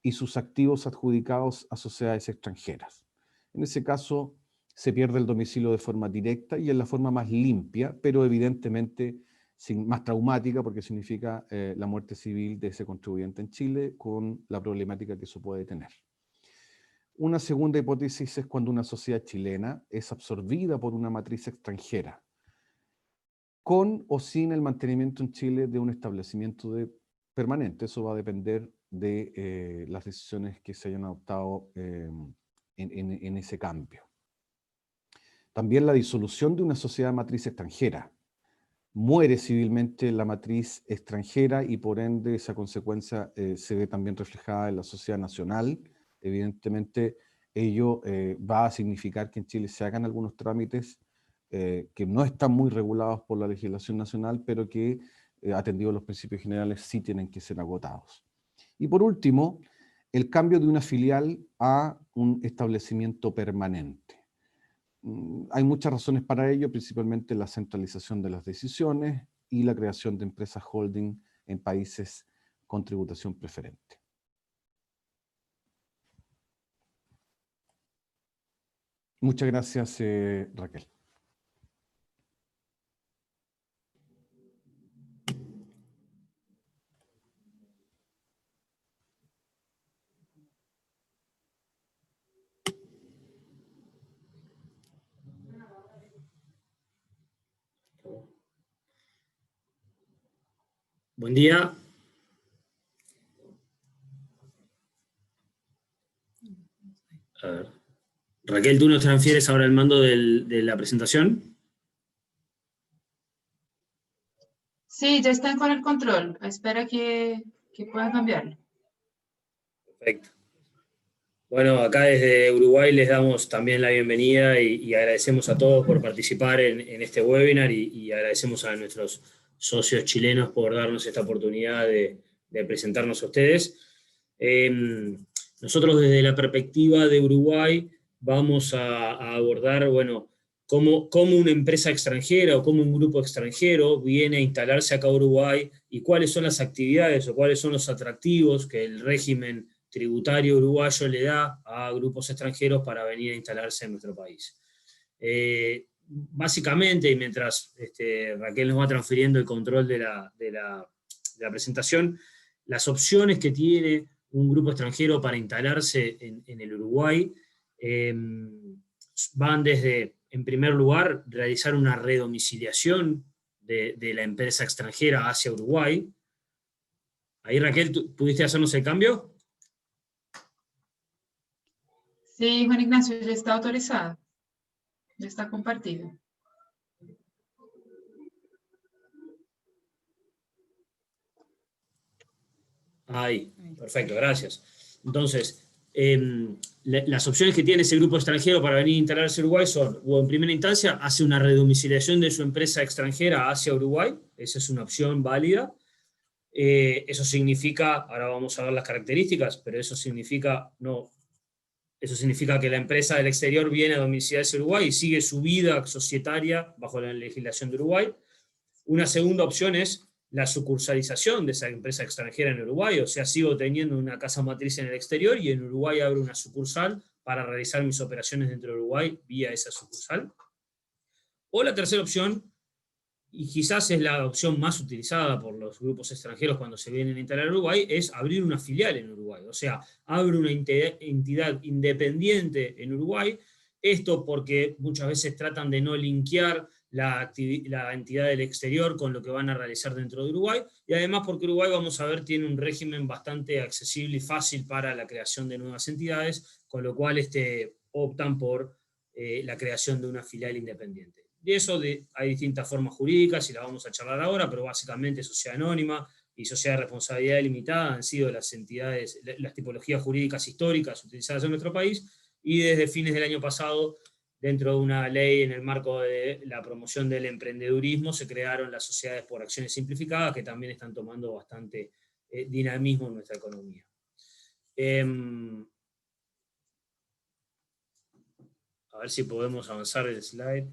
S3: y sus activos adjudicados a sociedades extranjeras. En ese caso, se pierde el domicilio de forma directa y en la forma más limpia, pero evidentemente más traumática porque significa la muerte civil de ese contribuyente en Chile con la problemática que eso puede tener. Una segunda hipótesis es cuando una sociedad chilena es absorbida por una matriz extranjera, con o sin el mantenimiento en Chile de un establecimiento permanente. Eso va a depender de las decisiones que se hayan adoptado en ese cambio. También la disolución de una sociedad matriz extranjera. Muere civilmente la matriz extranjera y por ende esa consecuencia se ve también reflejada en la sociedad nacional. Evidentemente ello va a significar que en Chile se hagan algunos trámites que no están muy regulados por la legislación nacional, pero que atendidos los principios generales sí tienen que ser agotados. Y por último, el cambio de una filial a un establecimiento permanente. Hay muchas razones para ello, principalmente la centralización de las decisiones y la creación de empresas holding en países con tributación preferente. Muchas gracias, Raquel.
S4: Buen día. A ver. Raquel, ¿tú nos transfieres ahora el mando de la presentación?
S1: Sí, ya están con el control. Espera que puedan cambiarlo.
S4: Perfecto. Bueno, acá desde Uruguay les damos también la bienvenida y agradecemos a todos por participar en este webinar y agradecemos a nuestros socios chilenos por darnos esta oportunidad de presentarnos a ustedes. Nosotros desde la perspectiva de Uruguay vamos a abordar, bueno, cómo una empresa extranjera o cómo un grupo extranjero viene a instalarse acá a Uruguay y cuáles son las actividades o cuáles son los atractivos que el régimen tributario uruguayo le da a grupos extranjeros para venir a instalarse en nuestro país. Básicamente, y mientras Raquel nos va transfiriendo el control de la presentación, las opciones que tiene un grupo extranjero para instalarse en el Uruguay van desde, en primer lugar, realizar una redomiciliación de la empresa extranjera hacia Uruguay. Ahí, Raquel, ¿pudiste hacernos el cambio?
S1: Sí, Juan Ignacio, ya está autorizado. Ya está compartido.
S4: Ahí, perfecto, gracias. Entonces, las opciones que tiene ese grupo extranjero para venir a instalarse en Uruguay son, o en primera instancia, hace una redomiciliación de su empresa extranjera hacia Uruguay, esa es una opción válida. Eso significa, ahora vamos a ver las características, pero eso significa que la empresa del exterior viene a domiciliarse a Uruguay y sigue su vida societaria bajo la legislación de Uruguay. Una segunda opción es la sucursalización de esa empresa extranjera en Uruguay, o sea, sigo teniendo una casa matriz en el exterior y en Uruguay abro una sucursal para realizar mis operaciones dentro de Uruguay vía esa sucursal. O la tercera opción, y quizás es la opción más utilizada por los grupos extranjeros cuando se vienen a instalar a Uruguay, es abrir una filial en Uruguay. O sea, abro una entidad independiente en Uruguay. Esto porque muchas veces tratan de no linkear la entidad del exterior con lo que van a realizar dentro de Uruguay, y además porque Uruguay, vamos a ver, tiene un régimen bastante accesible y fácil para la creación de nuevas entidades, con lo cual optan por la creación de una filial independiente. De eso hay distintas formas jurídicas, y la vamos a charlar ahora, pero básicamente sociedad anónima y sociedad de responsabilidad limitada han sido las entidades, las tipologías jurídicas históricas utilizadas en nuestro país, y desde fines del año pasado, dentro de una ley en el marco de la promoción del emprendedurismo, se crearon las sociedades por acciones simplificadas, que también están tomando bastante dinamismo en nuestra economía. A ver si podemos avanzar el slide.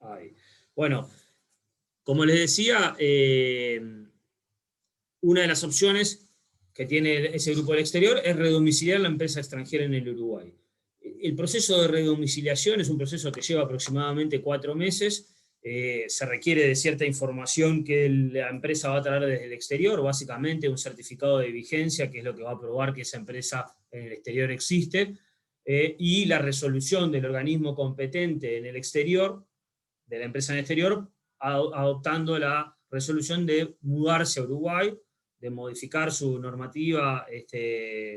S4: Ahí. Bueno, como les decía, una de las opciones que tiene ese grupo del exterior es redomiciliar la empresa extranjera en el Uruguay. El proceso de redomiciliación es un proceso que lleva aproximadamente 4 meses. Se requiere de cierta información que la empresa va a traer desde el exterior, básicamente un certificado de vigencia, que es lo que va a probar que esa empresa en el exterior existe, y la resolución del organismo competente en el exterior, de la empresa en el exterior, adoptando la resolución de mudarse a Uruguay, de modificar su normativa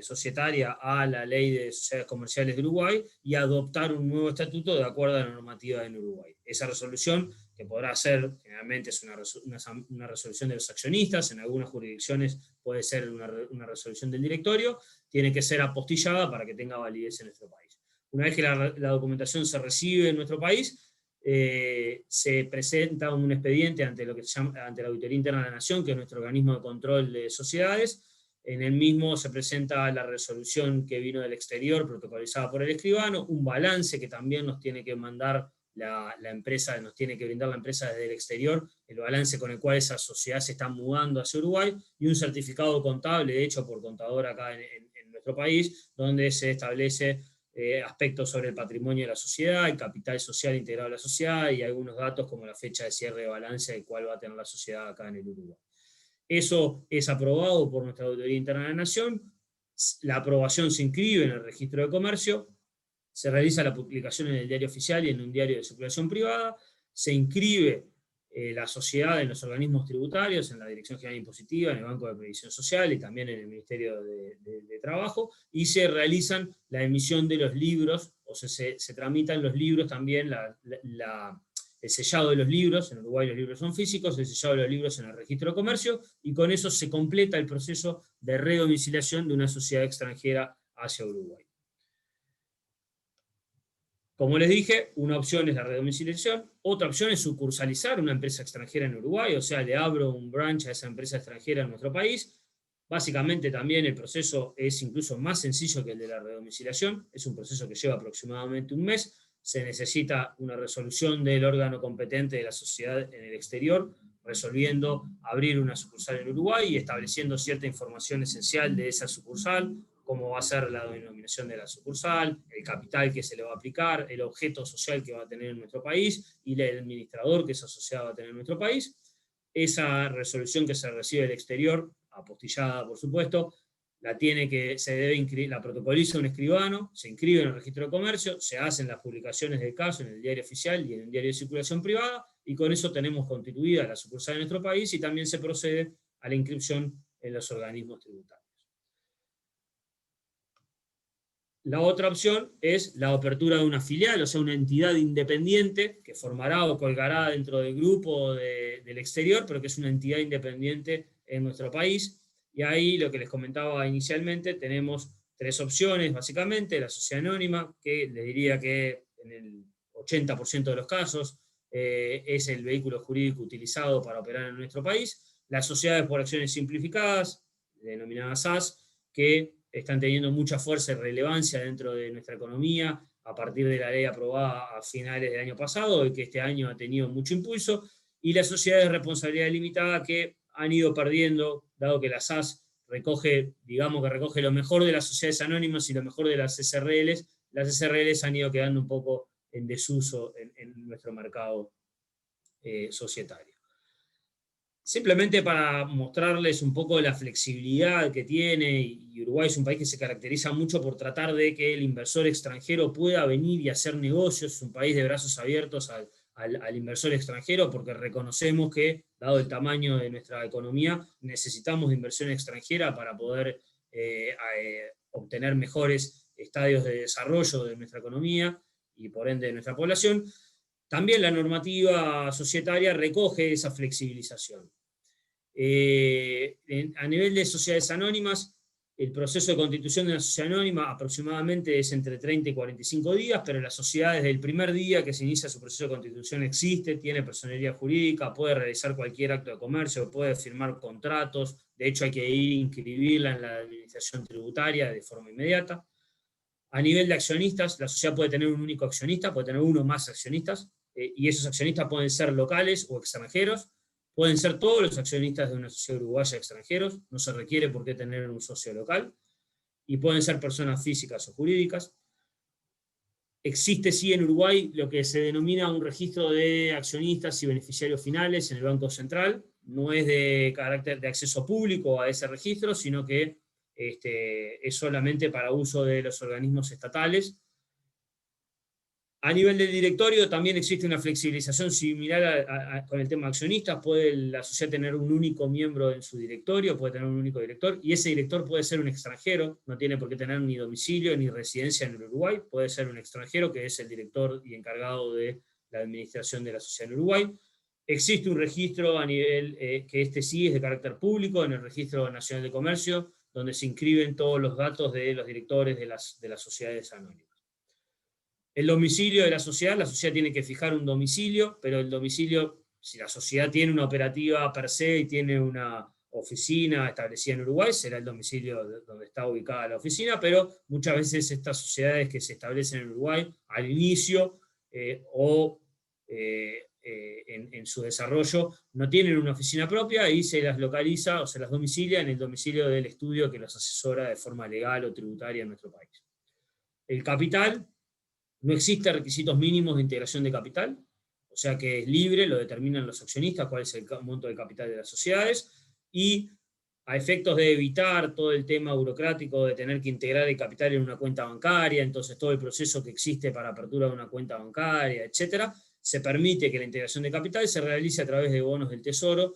S4: societaria a la Ley de Sociedades Comerciales de Uruguay y adoptar un nuevo estatuto de acuerdo a la normativa en Uruguay. Esa resolución, que podrá ser, generalmente es una resolución de los accionistas, en algunas jurisdicciones puede ser una resolución del directorio, tiene que ser apostillada para que tenga validez en nuestro país. Una vez que la documentación se recibe en nuestro país, se presenta un expediente ante ante la Auditoría Interna de la Nación, que es nuestro organismo de control de sociedades. En el mismo se presenta la resolución que vino del exterior, protocolizada por el escribano, un balance que también nos tiene que mandar la empresa, nos tiene que brindar la empresa desde el exterior, el balance con el cual esa sociedad se está mudando hacia Uruguay, y un certificado contable hecho por contador acá en nuestro país, donde se establece aspectos sobre el patrimonio de la sociedad, el capital social integrado de la sociedad, y algunos datos como la fecha de cierre de balance del cual va a tener la sociedad acá en el Uruguay. Eso es aprobado por nuestra Auditoría Interna de la Nación, la aprobación se inscribe en el registro de comercio, se realiza la publicación en el diario oficial y en un diario de circulación privada, se inscribe la sociedad en los organismos tributarios, en la Dirección General Impositiva, en el Banco de Previsión Social y también en el Ministerio de Trabajo, y se realizan la emisión de los libros, o sea, se tramitan los libros también, el sellado de los libros. En Uruguay los libros son físicos, el sellado de los libros en el registro de comercio, y con eso se completa el proceso de redomiciliación de una sociedad extranjera hacia Uruguay. Como les dije, una opción es la redomiciliación, otra opción es sucursalizar una empresa extranjera en Uruguay, o sea, le abro un branch a esa empresa extranjera en nuestro país, Básicamente también el proceso es incluso más sencillo que el de la redomiciliación, es un proceso que lleva aproximadamente un mes, se necesita una resolución del órgano competente de la sociedad en el exterior, resolviendo abrir una sucursal en Uruguay y estableciendo cierta información esencial de esa sucursal, cómo va a ser la denominación de la sucursal, el capital que se le va a aplicar, el objeto social que va a tener en nuestro país y el administrador que esa sociedad va a tener en nuestro país. Esa resolución que se recibe del exterior, apostillada por supuesto, la protocoliza un escribano, se inscribe en el registro de comercio, se hacen las publicaciones del caso en el diario oficial y en el diario de circulación privada, y con eso tenemos constituida la sucursal de nuestro país y también se procede a la inscripción en los organismos tributarios. La otra opción es la apertura de una filial, o sea, una entidad independiente que formará o colgará dentro del grupo del exterior, pero que es una entidad independiente en nuestro país. Y ahí, lo que les comentaba inicialmente, tenemos tres opciones, básicamente: la sociedad anónima, que les diría que en el 80% de los casos es el vehículo jurídico utilizado para operar en nuestro país; las sociedades por acciones simplificadas, denominadas SAS, que están teniendo mucha fuerza y relevancia dentro de nuestra economía a partir de la ley aprobada a finales del año pasado y que este año ha tenido mucho impulso; y las sociedades de responsabilidad limitada, que han ido perdiendo, dado que la SAS recoge lo mejor de las sociedades anónimas y lo mejor de las SRLs. Las SRLs han ido quedando un poco en desuso en nuestro mercado societario. Simplemente para mostrarles un poco la flexibilidad que tiene, y Uruguay es un país que se caracteriza mucho por tratar de que el inversor extranjero pueda venir y hacer negocios, es un país de brazos abiertos al inversor extranjero, porque reconocemos que, dado el tamaño de nuestra economía, necesitamos de inversión extranjera para poder obtener mejores estadios de desarrollo de nuestra economía y por ende de nuestra población. También la normativa societaria recoge esa flexibilización. A nivel de sociedades anónimas, el proceso de constitución de una sociedad anónima aproximadamente es entre 30 y 45 días, pero la sociedad desde el primer día que se inicia su proceso de constitución existe, tiene personería jurídica, puede realizar cualquier acto de comercio, puede firmar contratos, de hecho hay que ir a inscribirla en la administración tributaria de forma inmediata. A nivel de accionistas, la sociedad puede tener un único accionista, puede tener uno o más accionistas, y esos accionistas pueden ser locales o extranjeros. Pueden ser todos los accionistas de una sociedad uruguaya extranjeros, no se requiere por qué tener un socio local, y pueden ser personas físicas o jurídicas. Existe sí en Uruguay lo que se denomina un registro de accionistas y beneficiarios finales en el Banco Central. No es de carácter de acceso público a ese registro, sino que es solamente para uso de los organismos estatales. A nivel del directorio también existe una flexibilización similar con el tema de accionistas. Puede la sociedad tener un único miembro en su directorio, puede tener un único director, y ese director puede ser un extranjero, no tiene por qué tener ni domicilio ni residencia en el Uruguay, puede ser un extranjero que es el director y encargado de la administración de la sociedad en Uruguay. Existe un registro a nivel, que sí es de carácter público, en el Registro Nacional de Comercio, donde se inscriben todos los datos de los directores de las sociedades anónimas. El domicilio de la sociedad tiene que fijar un domicilio, pero el domicilio, si la sociedad tiene una operativa per se y tiene una oficina establecida en Uruguay, será el domicilio donde está ubicada la oficina, pero muchas veces estas sociedades que se establecen en Uruguay al inicio en su desarrollo no tienen una oficina propia y se las localiza o se las domicilia en el domicilio del estudio que los asesora de forma legal o tributaria en nuestro país. El capital: no existen requisitos mínimos de integración de capital, o sea que es libre, lo determinan los accionistas cuál es el monto de capital de las sociedades, y a efectos de evitar todo el tema burocrático de tener que integrar el capital en una cuenta bancaria, entonces todo el proceso que existe para apertura de una cuenta bancaria, etc., se permite que la integración de capital se realice a través de bonos del Tesoro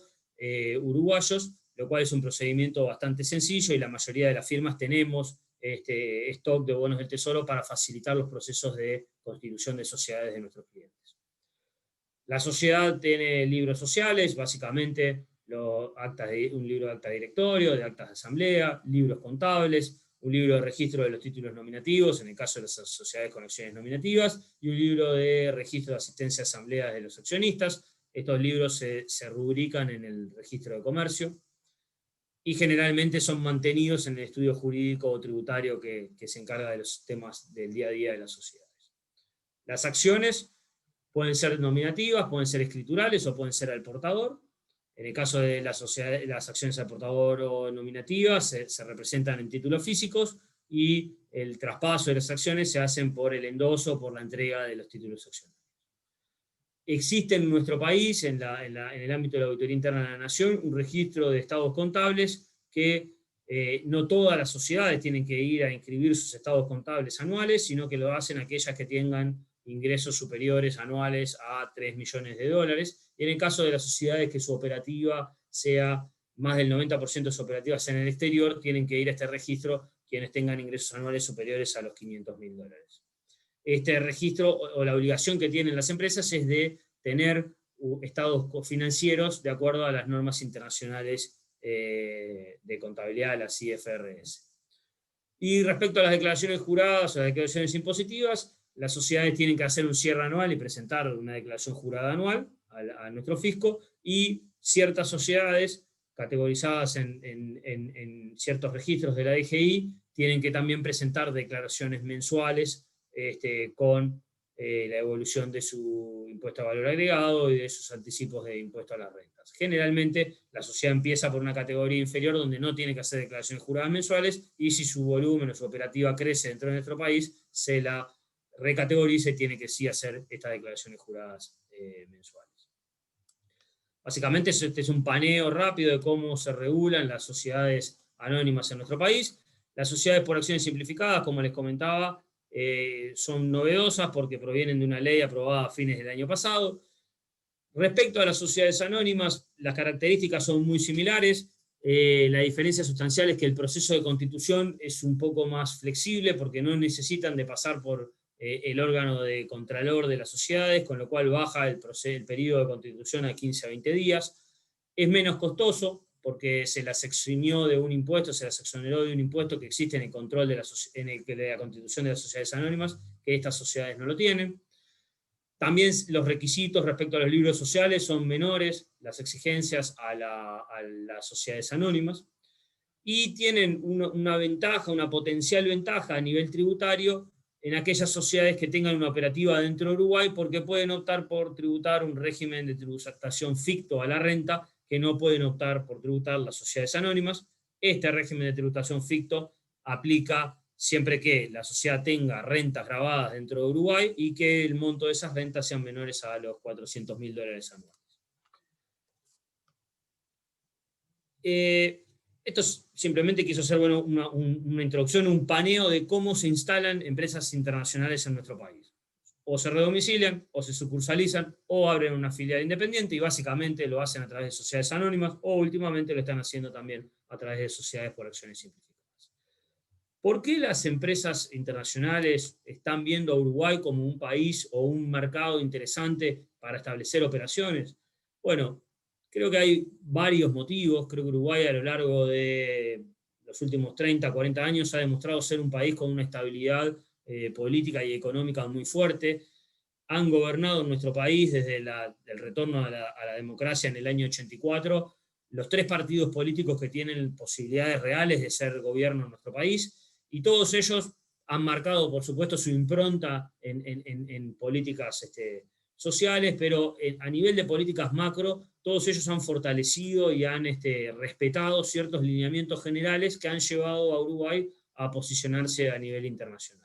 S4: uruguayos, lo cual es un procedimiento bastante sencillo y la mayoría de las firmas tenemos stock de bonos del Tesoro para facilitar los procesos de constitución de sociedades de nuestros clientes. La sociedad tiene libros sociales, básicamente un libro de acta de directorio, de actas de asamblea, libros contables, un libro de registro de los títulos nominativos, en el caso de las sociedades con acciones nominativas, y un libro de registro de asistencia a asambleas de los accionistas. Estos libros se rubrican en el registro de comercio. y generalmente son mantenidos en el estudio jurídico o tributario que se encarga de los temas del día a día de las sociedades. Las acciones pueden ser nominativas, pueden ser escriturales o pueden ser al portador. En el caso de las acciones al portador o nominativas se representan en títulos físicos, y el traspaso de las acciones se hacen por el endoso o por la entrega de los títulos accionarios. Existe en nuestro país, en el ámbito de la Auditoría Interna de la Nación, un registro de estados contables que no todas las sociedades tienen que ir a inscribir sus estados contables anuales, sino que lo hacen aquellas que tengan ingresos superiores anuales a $3 millones, y en el caso de las sociedades que su operativa sea, más del 90% de sus operativas en el exterior, tienen que ir a este registro quienes tengan ingresos anuales superiores a los $500.000. Este registro, o la obligación que tienen las empresas, es de tener estados financieros de acuerdo a las normas internacionales de contabilidad, las IFRS. Y respecto a las declaraciones juradas o las declaraciones impositivas, las sociedades tienen que hacer un cierre anual y presentar una declaración jurada anual a nuestro fisco, y ciertas sociedades categorizadas en ciertos registros de la DGI tienen que también presentar declaraciones mensuales con la evolución de su impuesto a valor agregado y de sus anticipos de impuesto a las rentas. Generalmente la sociedad empieza por una categoría inferior donde no tiene que hacer declaraciones juradas mensuales, y si su volumen o su operativa crece dentro de nuestro país, se la recategoriza y tiene que sí hacer estas declaraciones juradas mensuales. Básicamente este es un paneo rápido de cómo se regulan las sociedades anónimas en nuestro país. Las sociedades por acciones simplificadas, como les comentaba, son novedosas porque provienen de una ley aprobada a fines del año pasado. Respecto a las sociedades anónimas, las características son muy similares. La diferencia sustancial es que el proceso de constitución es un poco más flexible porque no necesitan de pasar por el órgano de contralor de las sociedades, con lo cual baja el periodo de constitución a 15 a 20 días. Es menos costoso porque se las eximió de un impuesto, se las exoneró de un impuesto que existe en el control de la constitución de las sociedades anónimas, que estas sociedades no lo tienen. También los requisitos respecto a los libros sociales son menores, las exigencias a las sociedades anónimas, y tienen una ventaja, una potencial ventaja a nivel tributario en aquellas sociedades que tengan una operativa dentro de Uruguay, porque pueden optar por tributar un régimen de tributación ficto a la renta que no pueden optar por tributar las sociedades anónimas. Este régimen de tributación ficto aplica siempre que la sociedad tenga rentas grabadas dentro de Uruguay y que el monto de esas rentas sean menores a los $400.000 anuales. Esto simplemente quiso hacer una introducción, un paneo de cómo se instalan empresas internacionales en nuestro país. O se redomicilian, o se sucursalizan, o abren una filial independiente, y básicamente lo hacen a través de sociedades anónimas, o últimamente lo están haciendo también a través de sociedades por acciones simplificadas. ¿Por qué las empresas internacionales están viendo a Uruguay como un país o un mercado interesante para establecer operaciones? Bueno, creo que hay varios motivos. Creo que Uruguay a lo largo de los últimos 30, 40 años ha demostrado ser un país con una estabilidad política y económica muy fuerte. Han gobernado en nuestro país desde el retorno a la democracia en el año 84 los 3 partidos políticos que tienen posibilidades reales de ser gobierno en nuestro país, y todos ellos han marcado, por supuesto, su impronta en políticas sociales, pero a nivel de políticas macro, todos ellos han fortalecido y han respetado ciertos lineamientos generales que han llevado a Uruguay a posicionarse a nivel internacional.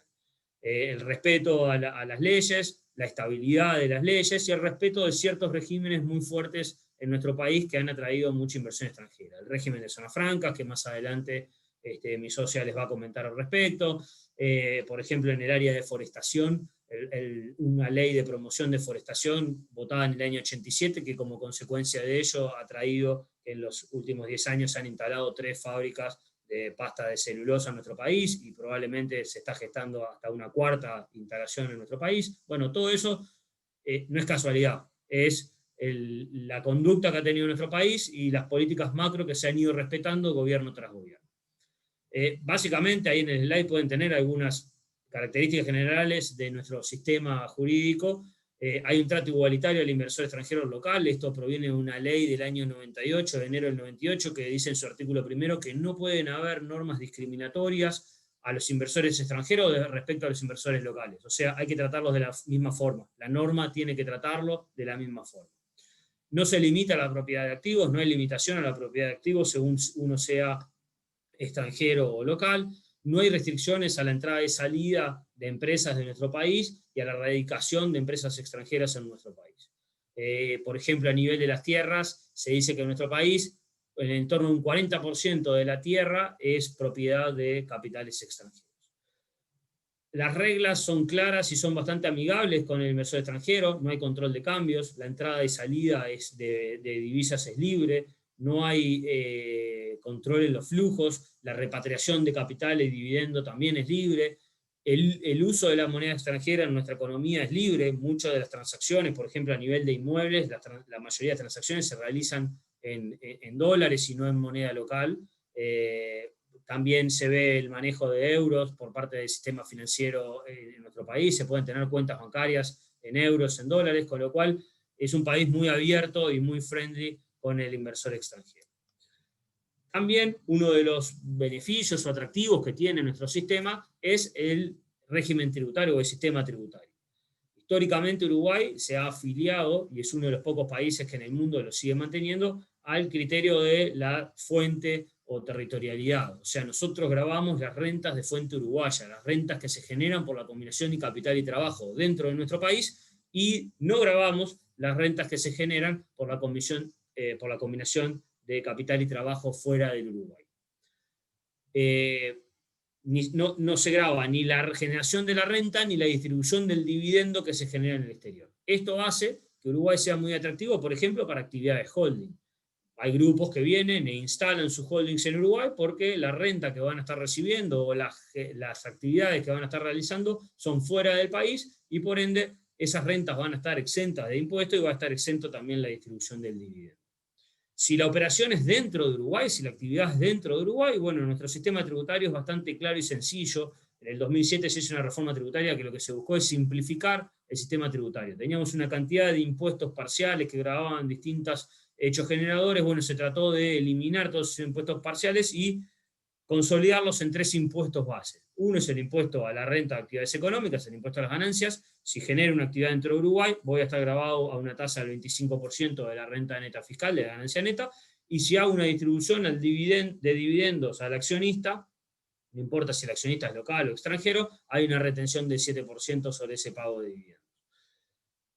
S4: El respeto a las leyes, la estabilidad de las leyes y el respeto de ciertos regímenes muy fuertes en nuestro país que han atraído mucha inversión extranjera. El régimen de zonas francas, que más adelante mi socia les va a comentar al respecto. Por ejemplo, en el área de forestación, una ley de promoción de forestación votada en el año 87, que como consecuencia de ello ha traído que en los últimos 10 años se han instalado 3 fábricas de pasta de celulosa en nuestro país, y probablemente se está gestando hasta una 4ª instalación en nuestro país. Bueno, todo eso no es casualidad, es la conducta que ha tenido nuestro país y las políticas macro que se han ido respetando gobierno tras gobierno. Básicamente ahí en el slide pueden tener algunas características generales de nuestro sistema jurídico. Hay un trato igualitario al inversor extranjero local. Esto proviene de una ley del año 98, de enero del 98, que dice en su artículo primero que no pueden haber normas discriminatorias a los inversores extranjeros respecto a los inversores locales. O sea, hay que tratarlos de la misma forma. La norma tiene que tratarlo de la misma forma. No se limita a la propiedad de activos, no hay limitación a la propiedad de activos según uno sea extranjero o local. No hay restricciones a la entrada y salida de empresas de nuestro país y a la radicación de empresas extranjeras en nuestro país. Por ejemplo, a nivel de las tierras, se dice que en nuestro país en torno a un 40% de la tierra es propiedad de capitales extranjeros. Las reglas son claras y son bastante amigables con el inversor extranjero, no hay control de cambios, la entrada y salida de divisas es libre, no hay control en los flujos, la repatriación de capital y dividendo también es libre, el uso de la moneda extranjera en nuestra economía es libre, muchas de las transacciones, por ejemplo a nivel de inmuebles, la mayoría de las transacciones se realizan en dólares y no en moneda local. También se ve el manejo de euros por parte del sistema financiero en nuestro país, se pueden tener cuentas bancarias en euros, en dólares, con lo cual es un país muy abierto y muy friendly con el inversor extranjero. También uno de los beneficios o atractivos que tiene nuestro sistema es el régimen tributario o el sistema tributario. Históricamente Uruguay se ha afiliado, y es uno de los pocos países que en el mundo lo sigue manteniendo, al criterio de la fuente o territorialidad. O sea, nosotros grabamos las rentas de fuente uruguaya, las rentas que se generan por la combinación de capital y trabajo dentro de nuestro país, y no grabamos las rentas que se generan por la combinación de capital y trabajo fuera del Uruguay. No se graba ni la generación de la renta ni la distribución del dividendo que se genera en el exterior. Esto hace que Uruguay sea muy atractivo, por ejemplo, para actividades holding. Hay grupos que vienen e instalan sus holdings en Uruguay porque la renta que van a estar recibiendo o las actividades que van a estar realizando son fuera del país y por ende esas rentas van a estar exentas de impuestos y va a estar exento también la distribución del dividendo. Si la operación es dentro de Uruguay, si la actividad es dentro de Uruguay, bueno, nuestro sistema tributario es bastante claro y sencillo. En el 2007 se hizo una reforma tributaria que lo que se buscó es simplificar el sistema tributario. Teníamos una cantidad de impuestos parciales que gravaban distintos hechos generadores. Bueno, se trató de eliminar todos esos impuestos parciales y consolidarlos en 3 impuestos bases. Uno es el impuesto a la renta de actividades económicas, el impuesto a las ganancias. Si genero una actividad dentro de Uruguay, voy a estar grabado a una tasa del 25% de la renta neta fiscal, de la ganancia neta, y si hago una distribución de dividendos al accionista, no importa si el accionista es local o extranjero, hay una retención del 7% sobre ese pago de dividendos.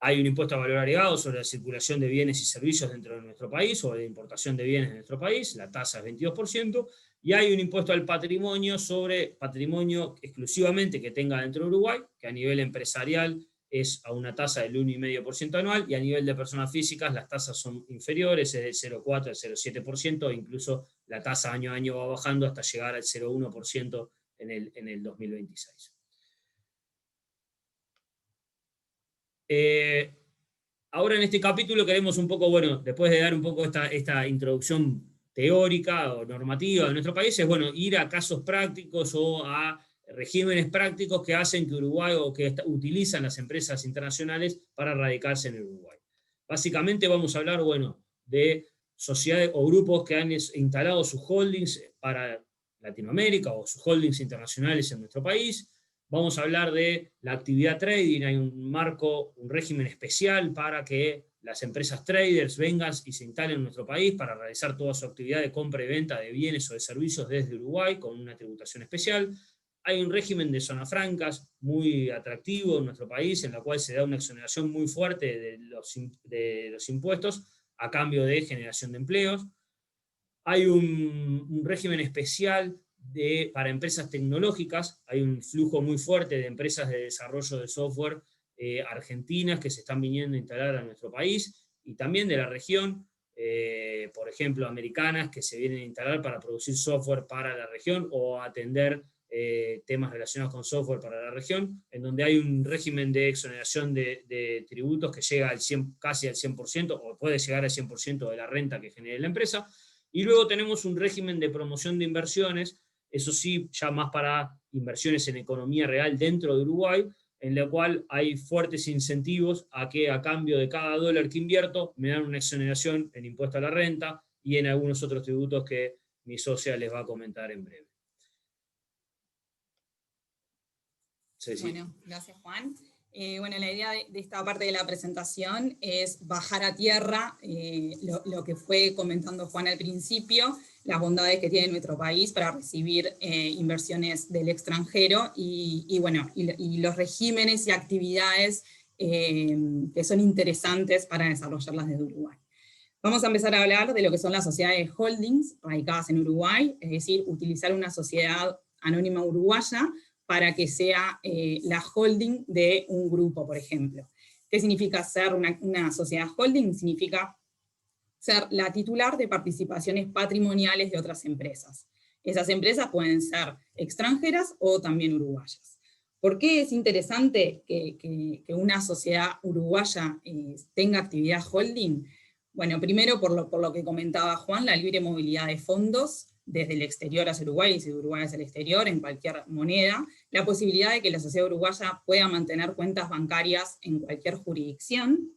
S4: Hay un impuesto a valor agregado sobre la circulación de bienes y servicios dentro de nuestro país, o de importación de bienes de nuestro país, la tasa es 22%, y hay un impuesto al patrimonio sobre patrimonio exclusivamente que tenga dentro de Uruguay, que a nivel empresarial es a una tasa del 1,5% anual, y a nivel de personas físicas las tasas son inferiores, es del 0,4 al 0,7%, e incluso la tasa año a año va bajando hasta llegar al 0,1% en el 2026. Ahora en este capítulo queremos un poco, bueno, después de dar un poco esta introducción teórica o normativa de nuestro país, es bueno, ir a casos prácticos o a regímenes prácticos que hacen que Uruguay o que utilizan las empresas internacionales para radicarse en el Uruguay. Básicamente vamos a hablar, bueno, de sociedades o grupos que han instalado sus holdings para Latinoamérica o sus holdings internacionales en nuestro país. Vamos a hablar de la actividad trading, hay un marco, un régimen especial para que las empresas traders vengan y se instalen en nuestro país para realizar toda su actividad de compra y venta de bienes o de servicios desde Uruguay con una tributación especial. Hay un régimen de zonas francas muy atractivo en nuestro país, en la cual se da una exoneración muy fuerte de los impuestos a cambio de generación de empleos. Hay un régimen especial para empresas tecnológicas, hay un flujo muy fuerte de empresas de desarrollo de software argentinas que se están viniendo a instalar a nuestro país, y también de la región, por ejemplo, americanas que se vienen a instalar para producir software para la región o atender temas relacionados con software para la región, en donde hay un régimen de exoneración de tributos que llega casi al 100%, o puede llegar al 100% de la renta que genere la empresa. Y luego tenemos un régimen de promoción de inversiones, eso sí, ya más para inversiones en economía real dentro de Uruguay, en la cual hay fuertes incentivos a que a cambio de cada dólar que invierto me dan una exoneración en impuesto a la renta y en algunos otros tributos que mi socia les va a comentar en breve.
S5: Ceci. Bueno, gracias Juan. Bueno, la idea de esta parte de la presentación es bajar a tierra lo que fue comentando Juan al principio, las bondades que tiene nuestro país para recibir inversiones del extranjero y los regímenes y actividades que son interesantes para desarrollarlas desde Uruguay. Vamos a empezar a hablar de lo que son las sociedades holdings radicadas en Uruguay, es decir, utilizar una sociedad anónima uruguaya para que sea la holding de un grupo, por ejemplo. ¿Qué significa ser una sociedad holding? Significa ser la titular de participaciones patrimoniales de otras empresas. Esas empresas pueden ser extranjeras o también uruguayas. ¿Por qué es interesante que una sociedad uruguaya tenga actividad holding? Bueno, primero por lo que comentaba Juan, la libre movilidad de fondos, desde el exterior hacia Uruguay y desde Uruguay hacia el exterior, en cualquier moneda, la posibilidad de que la sociedad uruguaya pueda mantener cuentas bancarias en cualquier jurisdicción,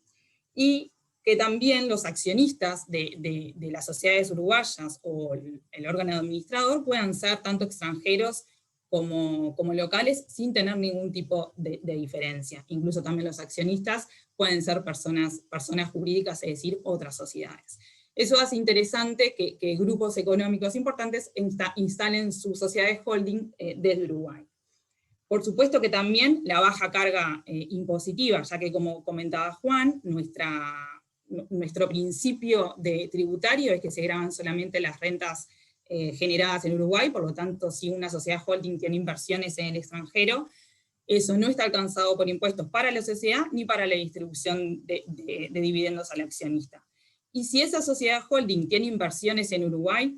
S5: y que también los accionistas de las sociedades uruguayas o el órgano administrador puedan ser tanto extranjeros como locales sin tener ningún tipo de diferencia. Incluso también los accionistas pueden ser personas jurídicas, es decir, otras sociedades. Eso hace interesante que grupos económicos importantes instalen sus sociedades holding desde Uruguay. Por supuesto que también la baja carga impositiva, ya que como comentaba Juan, nuestro principio tributario es que se graban solamente las rentas generadas en Uruguay, por lo tanto, si una sociedad holding tiene inversiones en el extranjero, eso no está alcanzado por impuestos para la sociedad ni para la distribución de dividendos al accionista. Y si esa sociedad holding tiene inversiones en Uruguay,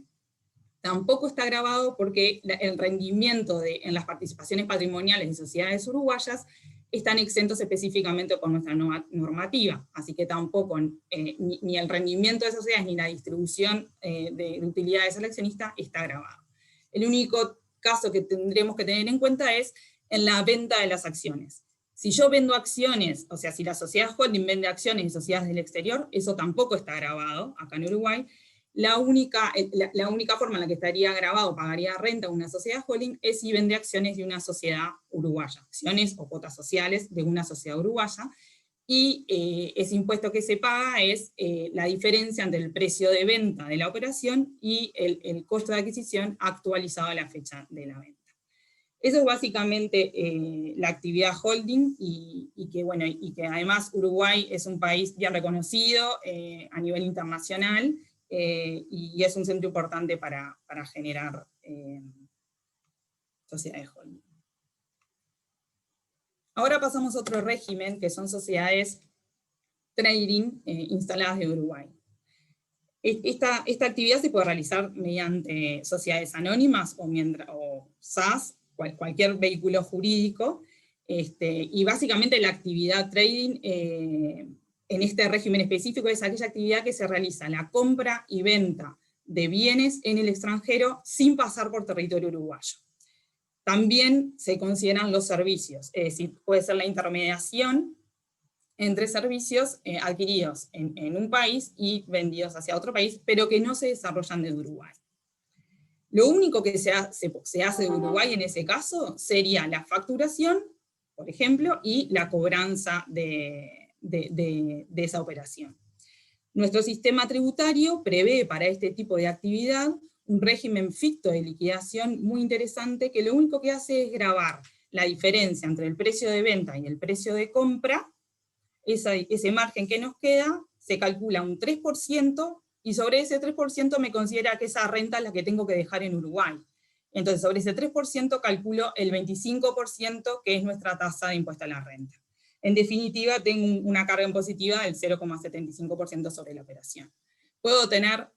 S5: tampoco está gravado porque el rendimiento en las participaciones patrimoniales de sociedades uruguayas están exentos específicamente por nuestra normativa, así que tampoco ni el rendimiento de esas sociedades ni la distribución de utilidades al accionista está gravado. El único caso que tendremos que tener en cuenta es en la venta de las acciones. Si yo vendo acciones, o sea, si la sociedad holding vende acciones en sociedades del exterior, eso tampoco está gravado acá en Uruguay. La única forma en la que estaría gravado, pagaría renta una sociedad holding, es si vende acciones de una sociedad uruguaya, acciones o cuotas sociales de una sociedad uruguaya, y ese impuesto que se paga es la diferencia entre el precio de venta de la operación y el costo de adquisición actualizado a la fecha de la venta. Eso es básicamente la actividad holding, y que además Uruguay es un país bien reconocido a nivel internacional, y es un centro importante para generar sociedades holding. Ahora pasamos a otro régimen, que son sociedades trading instaladas en Uruguay. Esta actividad se puede realizar mediante sociedades anónimas o SAS, cualquier vehículo jurídico, y básicamente la actividad trading en este régimen específico es aquella actividad que se realiza la compra y venta de bienes en el extranjero sin pasar por territorio uruguayo. También se consideran los servicios, es decir, puede ser la intermediación entre servicios adquiridos en un país y vendidos hacia otro país, pero que no se desarrollan desde Uruguay. Lo único que se hace de Uruguay en ese caso sería la facturación, por ejemplo, y la cobranza de esa operación. Nuestro sistema tributario prevé para este tipo de actividad un régimen ficto de liquidación muy interesante, que lo único que hace es gravar la diferencia entre el precio de venta y el precio de compra. Ese margen que nos queda se calcula un 3%, y sobre ese 3% me considera que esa renta es la que tengo que dejar en Uruguay. Entonces sobre ese 3% calculo el 25%, que es nuestra tasa de impuesto a la renta. En definitiva, tengo una carga impositiva del 0,75% sobre la operación. Puedo tener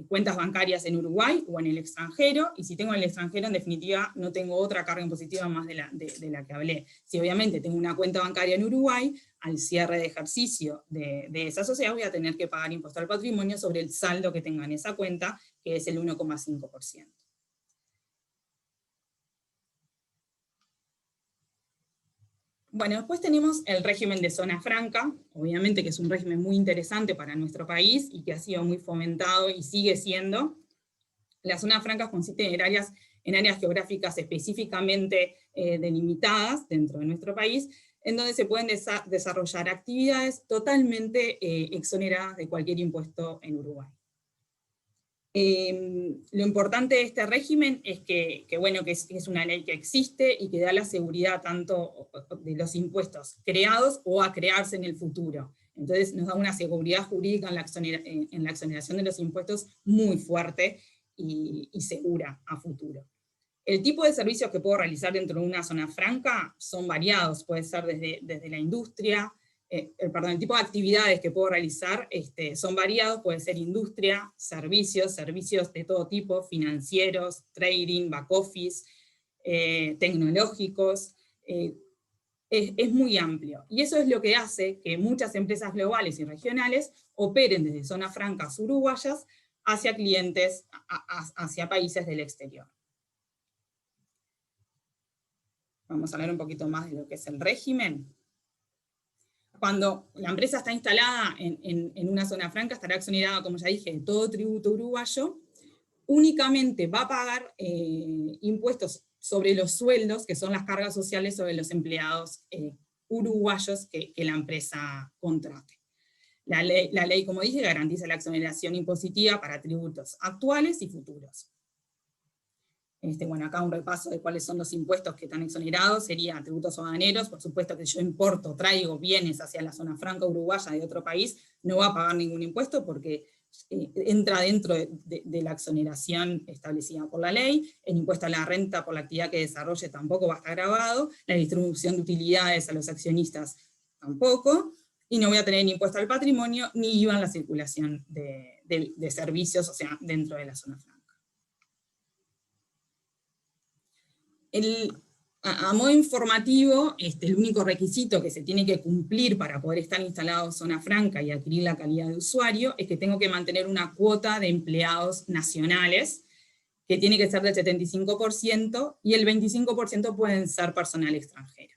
S5: cuentas bancarias en Uruguay o en el extranjero, y si tengo en el extranjero, en definitiva, no tengo otra carga impositiva más de la que hablé. Si obviamente tengo una cuenta bancaria en Uruguay, al cierre de ejercicio de esa sociedad voy a tener que pagar impuesto al patrimonio sobre el saldo que tenga en esa cuenta, que es el 1,5%. Bueno, después tenemos el régimen de zona franca, obviamente que es un régimen muy interesante para nuestro país y que ha sido muy fomentado y sigue siendo. Las zonas francas consisten en áreas geográficas específicamente delimitadas dentro de nuestro país, en donde se pueden desarrollar actividades totalmente exoneradas de cualquier impuesto en Uruguay. Lo importante de este régimen es que es una ley que existe y que da la seguridad tanto de los impuestos creados o a crearse en el futuro. Entonces nos da una seguridad jurídica en la exoneración de los impuestos muy fuerte y segura a futuro. El tipo de servicios que puedo realizar dentro de una zona franca son variados, puede ser desde la industria, el tipo de actividades que puedo realizar son variados, puede ser industria, servicios de todo tipo, financieros, trading, back office, tecnológicos, es muy amplio. Y eso es lo que hace que muchas empresas globales y regionales operen desde zonas francas uruguayas hacia clientes, hacia países del exterior. Vamos a hablar un poquito más de lo que es el régimen. Cuando la empresa está instalada en una zona franca, estará exonerada, como ya dije, de todo tributo uruguayo, únicamente va a pagar impuestos sobre los sueldos, que son las cargas sociales sobre los empleados uruguayos que la empresa contrate. La ley, como dije, garantiza la exoneración impositiva para tributos actuales y futuros. Bueno, acá un repaso de cuáles son los impuestos que están exonerados, serían tributos aduaneros, por supuesto que yo importo, traigo bienes hacia la zona franca uruguaya de otro país, no va a pagar ningún impuesto porque entra dentro de la exoneración establecida por la ley. El impuesto a la renta por la actividad que desarrolle tampoco va a estar grabado, la distribución de utilidades a los accionistas tampoco, y no voy a tener ni impuesto al patrimonio, ni IVA en la circulación de servicios, o sea, dentro de la zona franca. A modo informativo, el único requisito que se tiene que cumplir para poder estar instalado en zona franca y adquirir la calidad de usuario es que tengo que mantener una cuota de empleados nacionales, que tiene que ser del 75%, y el 25% pueden ser personal extranjero.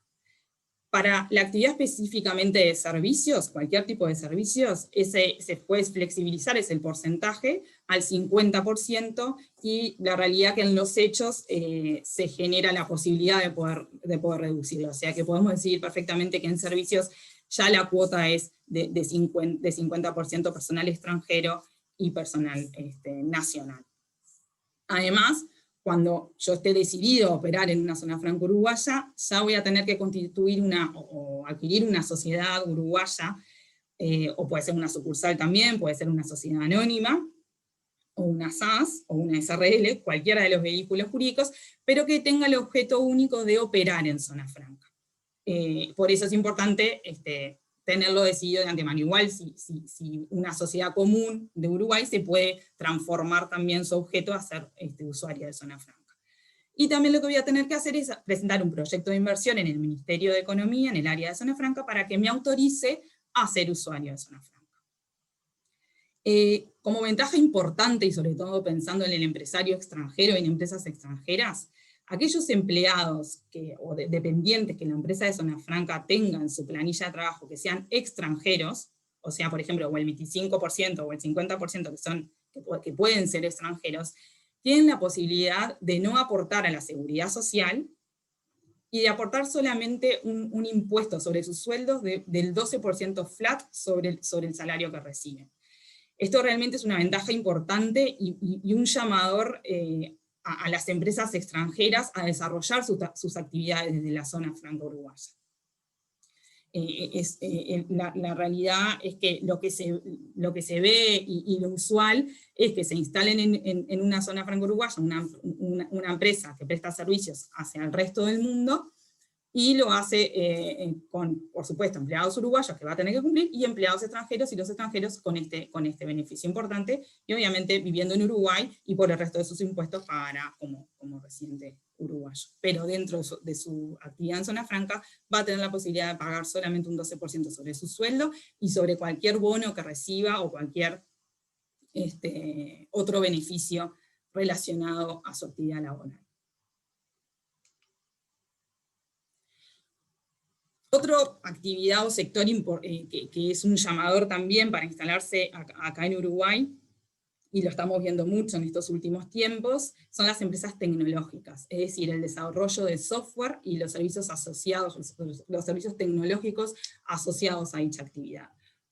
S5: Para la actividad específicamente de servicios, cualquier tipo de servicios, se puede flexibilizar ese porcentaje al 50%, y la realidad que en los hechos se genera la posibilidad de poder reducirlo. O sea que podemos decir perfectamente que en servicios ya la cuota es de 50% personal extranjero y personal nacional. Además, cuando yo esté decidido a operar en una zona franca uruguaya, ya voy a tener que constituir o adquirir una sociedad uruguaya, o puede ser una sucursal también, puede ser una sociedad anónima, o una SAS, o una SRL, cualquiera de los vehículos jurídicos, pero que tenga el objeto único de operar en zona franca. Por eso es importante tenerlo decidido de antemano. Igual si una sociedad común de Uruguay se puede transformar también su objeto a ser usuaria de zona franca. Y también lo que voy a tener que hacer es presentar un proyecto de inversión en el Ministerio de Economía, en el área de zona franca, para que me autorice a ser usuario de zona franca. Como ventaja importante, y sobre todo pensando en el empresario extranjero y en empresas extranjeras, aquellos empleados o dependientes que la empresa de zona franca tenga en su planilla de trabajo que sean extranjeros, o sea, por ejemplo, o el 25% o el 50% que pueden ser extranjeros, tienen la posibilidad de no aportar a la seguridad social y de aportar solamente un impuesto sobre sus sueldos del 12% flat sobre el salario que reciben. Esto realmente es una ventaja importante y un llamador a las empresas extranjeras a desarrollar sus actividades desde la zona franca uruguaya. La realidad es que lo que se ve y lo usual es que se instalen en una zona franca uruguaya una empresa que presta servicios hacia el resto del mundo, y lo hace con, por supuesto, empleados uruguayos que va a tener que cumplir, y empleados extranjeros, y los extranjeros con este beneficio importante, y obviamente viviendo en Uruguay, y por el resto de sus impuestos pagará como residente uruguayo. Pero dentro de su actividad en zona franca va a tener la posibilidad de pagar solamente un 12% sobre su sueldo, y sobre cualquier bono que reciba, o cualquier otro beneficio relacionado a su actividad laboral. Otra actividad o sector que es un llamador también para instalarse acá en Uruguay, y lo estamos viendo mucho en estos últimos tiempos, son las empresas tecnológicas, es decir, el desarrollo de software y los servicios asociados, los servicios tecnológicos asociados a dicha actividad.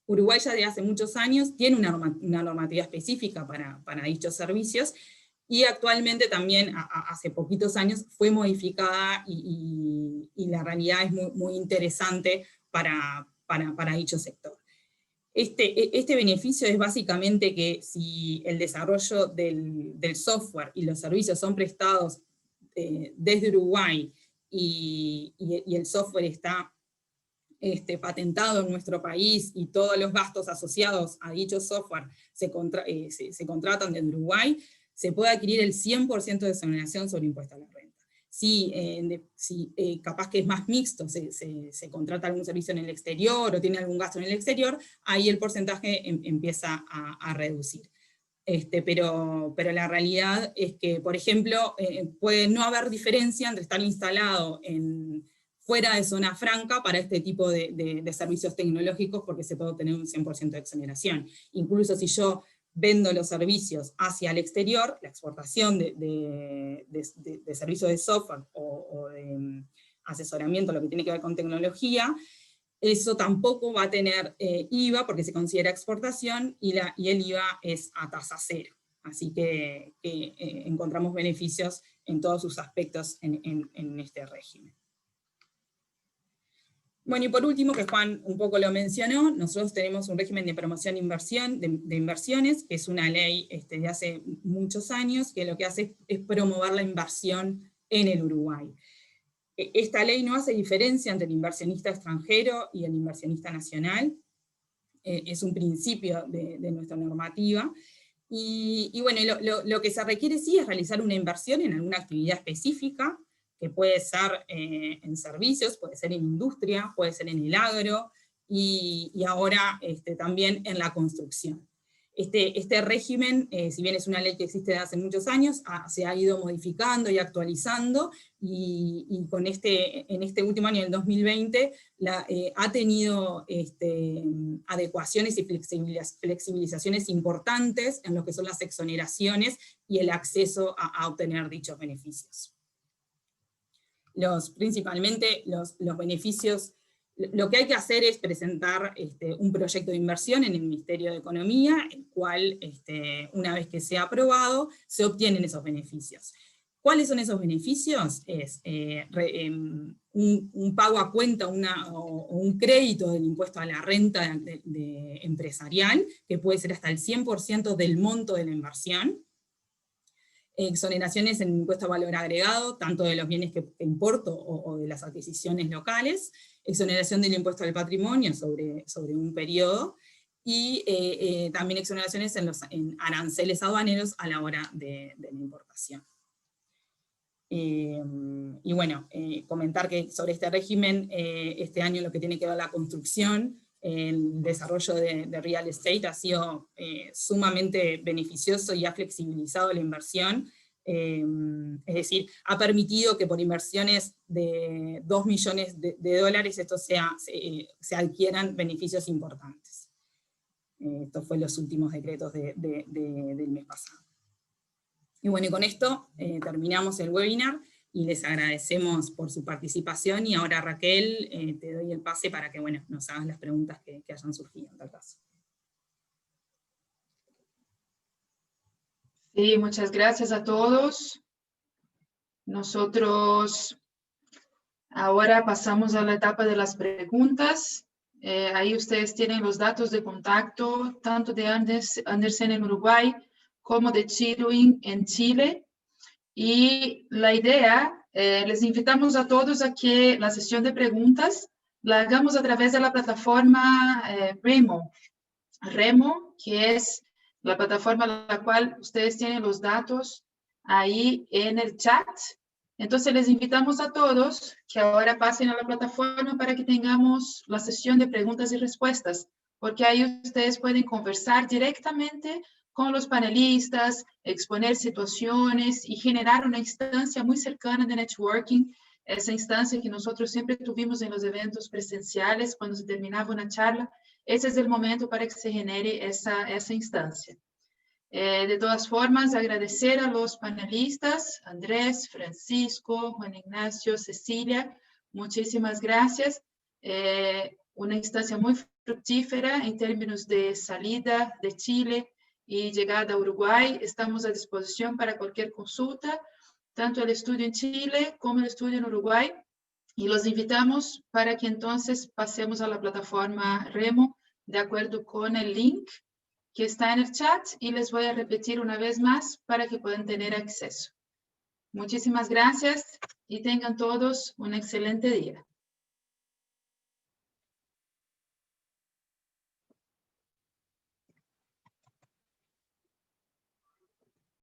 S5: Uruguay ya de hace muchos años tiene una normativa específica para dichos servicios, y actualmente también, hace poquitos años, fue modificada, y la realidad es muy interesante para dicho sector. Este beneficio es básicamente que si el desarrollo del software y los servicios son prestados desde Uruguay, y el software está patentado en nuestro país, y todos los gastos asociados a dicho software se contratan desde Uruguay, se puede adquirir el 100% de exoneración sobre impuesto a la renta. Si capaz que es más mixto, se contrata algún servicio en el exterior o tiene algún gasto en el exterior, ahí el porcentaje empieza a reducir. Pero la realidad es que, por ejemplo, puede no haber diferencia entre estar instalado fuera de zona franca para este tipo de servicios tecnológicos, porque se puede obtener un 100% de exoneración. Incluso si yo vendo los servicios hacia el exterior, la exportación de servicios de software o de asesoramiento, lo que tiene que ver con tecnología, eso tampoco va a tener IVA, porque se considera exportación, y el IVA es a tasa cero. Así que encontramos beneficios en todos sus aspectos en este régimen. Bueno, y por último, que Juan un poco lo mencionó, nosotros tenemos un régimen de promoción de inversiones, que es una ley de hace muchos años, que lo que hace es promover la inversión en el Uruguay. Esta ley no hace diferencia entre el inversionista extranjero y el inversionista nacional, es un principio de nuestra normativa, y bueno, lo que se requiere sí es realizar una inversión en alguna actividad específica, que puede ser en servicios, puede ser en industria, puede ser en el agro, y ahora también en la construcción. Este régimen, si bien es una ley que existe desde hace muchos años, se ha ido modificando y actualizando, y en este último año, el 2020, ha tenido adecuaciones y flexibilizaciones importantes en lo que son las exoneraciones y el acceso a obtener dichos beneficios. Principalmente los beneficios, lo que hay que hacer es presentar un proyecto de inversión en el Ministerio de Economía, el cual, una vez que sea aprobado, se obtienen esos beneficios. ¿Cuáles son esos beneficios? Es un pago a cuenta o un crédito del impuesto a la renta empresarial, que puede ser hasta el 100% del monto de la inversión. Exoneraciones en impuesto a valor agregado, tanto de los bienes que importo o de las adquisiciones locales, exoneración del impuesto al patrimonio sobre un periodo, y también exoneraciones en aranceles aduaneros a la hora de la importación. Y bueno, comentar que sobre este régimen, este año lo que tiene que ver la construcción, el desarrollo de real estate ha sido sumamente beneficioso y ha flexibilizado la inversión, es decir, ha permitido que por inversiones de 2 millones de dólares se adquieran beneficios importantes. Esto fue los últimos decretos del mes pasado. Y bueno, y con esto terminamos el webinar, y les agradecemos por su participación, y ahora Raquel, te doy el pase para que nos hagas las preguntas que hayan surgido en tal caso.
S1: Sí, muchas gracias a todos. Nosotros ahora pasamos a la etapa de las preguntas. Ahí ustedes tienen los datos de contacto, tanto de Andersen en Uruguay, como de Chirwin en Chile. Y la idea, les invitamos a todos a que la sesión de preguntas la hagamos a través de la plataforma Remo. Remo, que es la plataforma en la cual ustedes tienen los datos ahí en el chat. Entonces les invitamos a todos que ahora pasen a la plataforma para que tengamos la sesión de preguntas y respuestas, porque ahí ustedes pueden conversar directamente con los panelistas, exponer situaciones y generar una instancia muy cercana de networking esa instancia que nosotros siempre tuvimos en los eventos presenciales, cuando se terminaba una charla, ese es el momento para que se genere esa instancia. De todas formas, agradecer a los panelistas, Andrés, Francisco, Juan Ignacio, Cecilia, muchísimas gracias. Una instancia muy fructífera en términos de salida de Chile y llegada a Uruguay. Estamos a disposición para cualquier consulta, tanto el estudio en Chile como el estudio en Uruguay, y los invitamos para que entonces pasemos a la plataforma Remo, de acuerdo con el link que está en el chat, y les voy a repetir una vez más para que puedan tener acceso. Muchísimas gracias y tengan todos un excelente día.